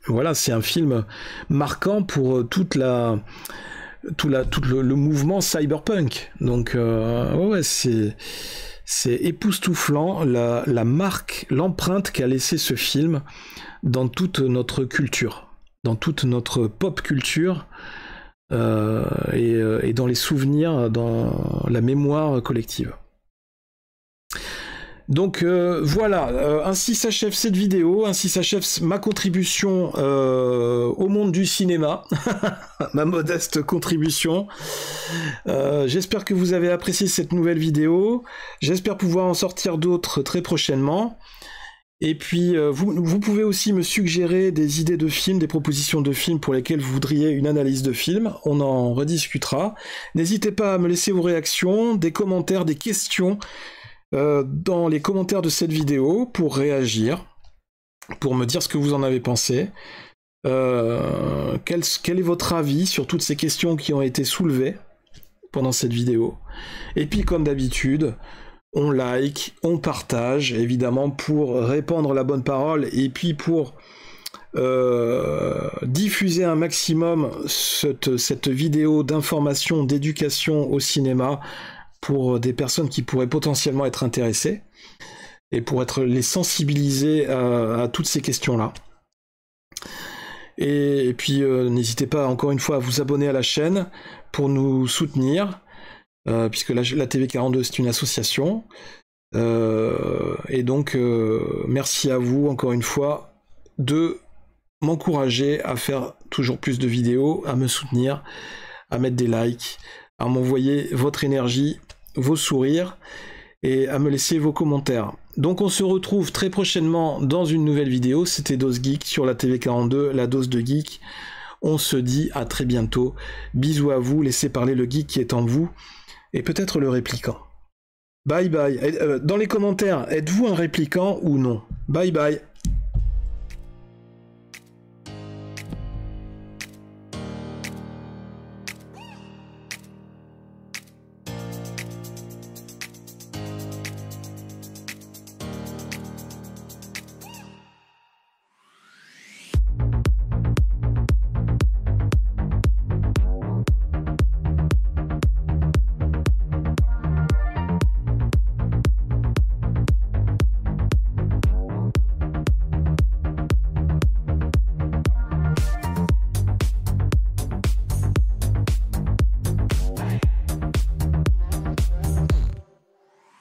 Voilà, c'est un film marquant pour tout le mouvement cyberpunk. Donc ouais, c'est époustouflant la marque, l'empreinte qu'a laissé ce film dans toute notre culture, dans toute notre pop culture. Et dans les souvenirs, dans la mémoire collective. Donc voilà, ainsi s'achève cette vidéo, ainsi s'achève ma contribution au monde du cinéma, ma modeste contribution. J'espère que vous avez apprécié cette nouvelle vidéo, j'espère pouvoir en sortir d'autres très prochainement. Et puis, vous pouvez aussi me suggérer des idées de films, des propositions de films pour lesquelles vous voudriez une analyse de film. On en rediscutera. N'hésitez pas à me laisser vos réactions, des commentaires, des questions dans les commentaires de cette vidéo pour réagir, pour me dire ce que vous en avez pensé. Quel est votre avis sur toutes ces questions qui ont été soulevées pendant cette vidéo? Et puis, comme d'habitude, on like, on partage, évidemment, pour répandre la bonne parole et puis pour diffuser un maximum cette vidéo d'information, d'éducation au cinéma pour des personnes qui pourraient potentiellement être intéressées et pour les sensibiliser à toutes ces questions-là. Et puis, n'hésitez pas, encore une fois, à vous abonner à la chaîne pour nous soutenir. Puisque la TV42 c'est une association, et donc merci à vous encore une fois de m'encourager à faire toujours plus de vidéos, à me soutenir, à mettre des likes, à m'envoyer votre énergie, vos sourires et à me laisser vos commentaires. Donc on se retrouve très prochainement dans une nouvelle vidéo. C'était Dose Geek sur la TV42, la dose de geek. On se dit à très bientôt. Bisous à vous, laissez parler le geek qui est en vous. Et peut-être le répliquant. Bye bye. Dans les commentaires, êtes-vous un répliquant ou non? Bye bye.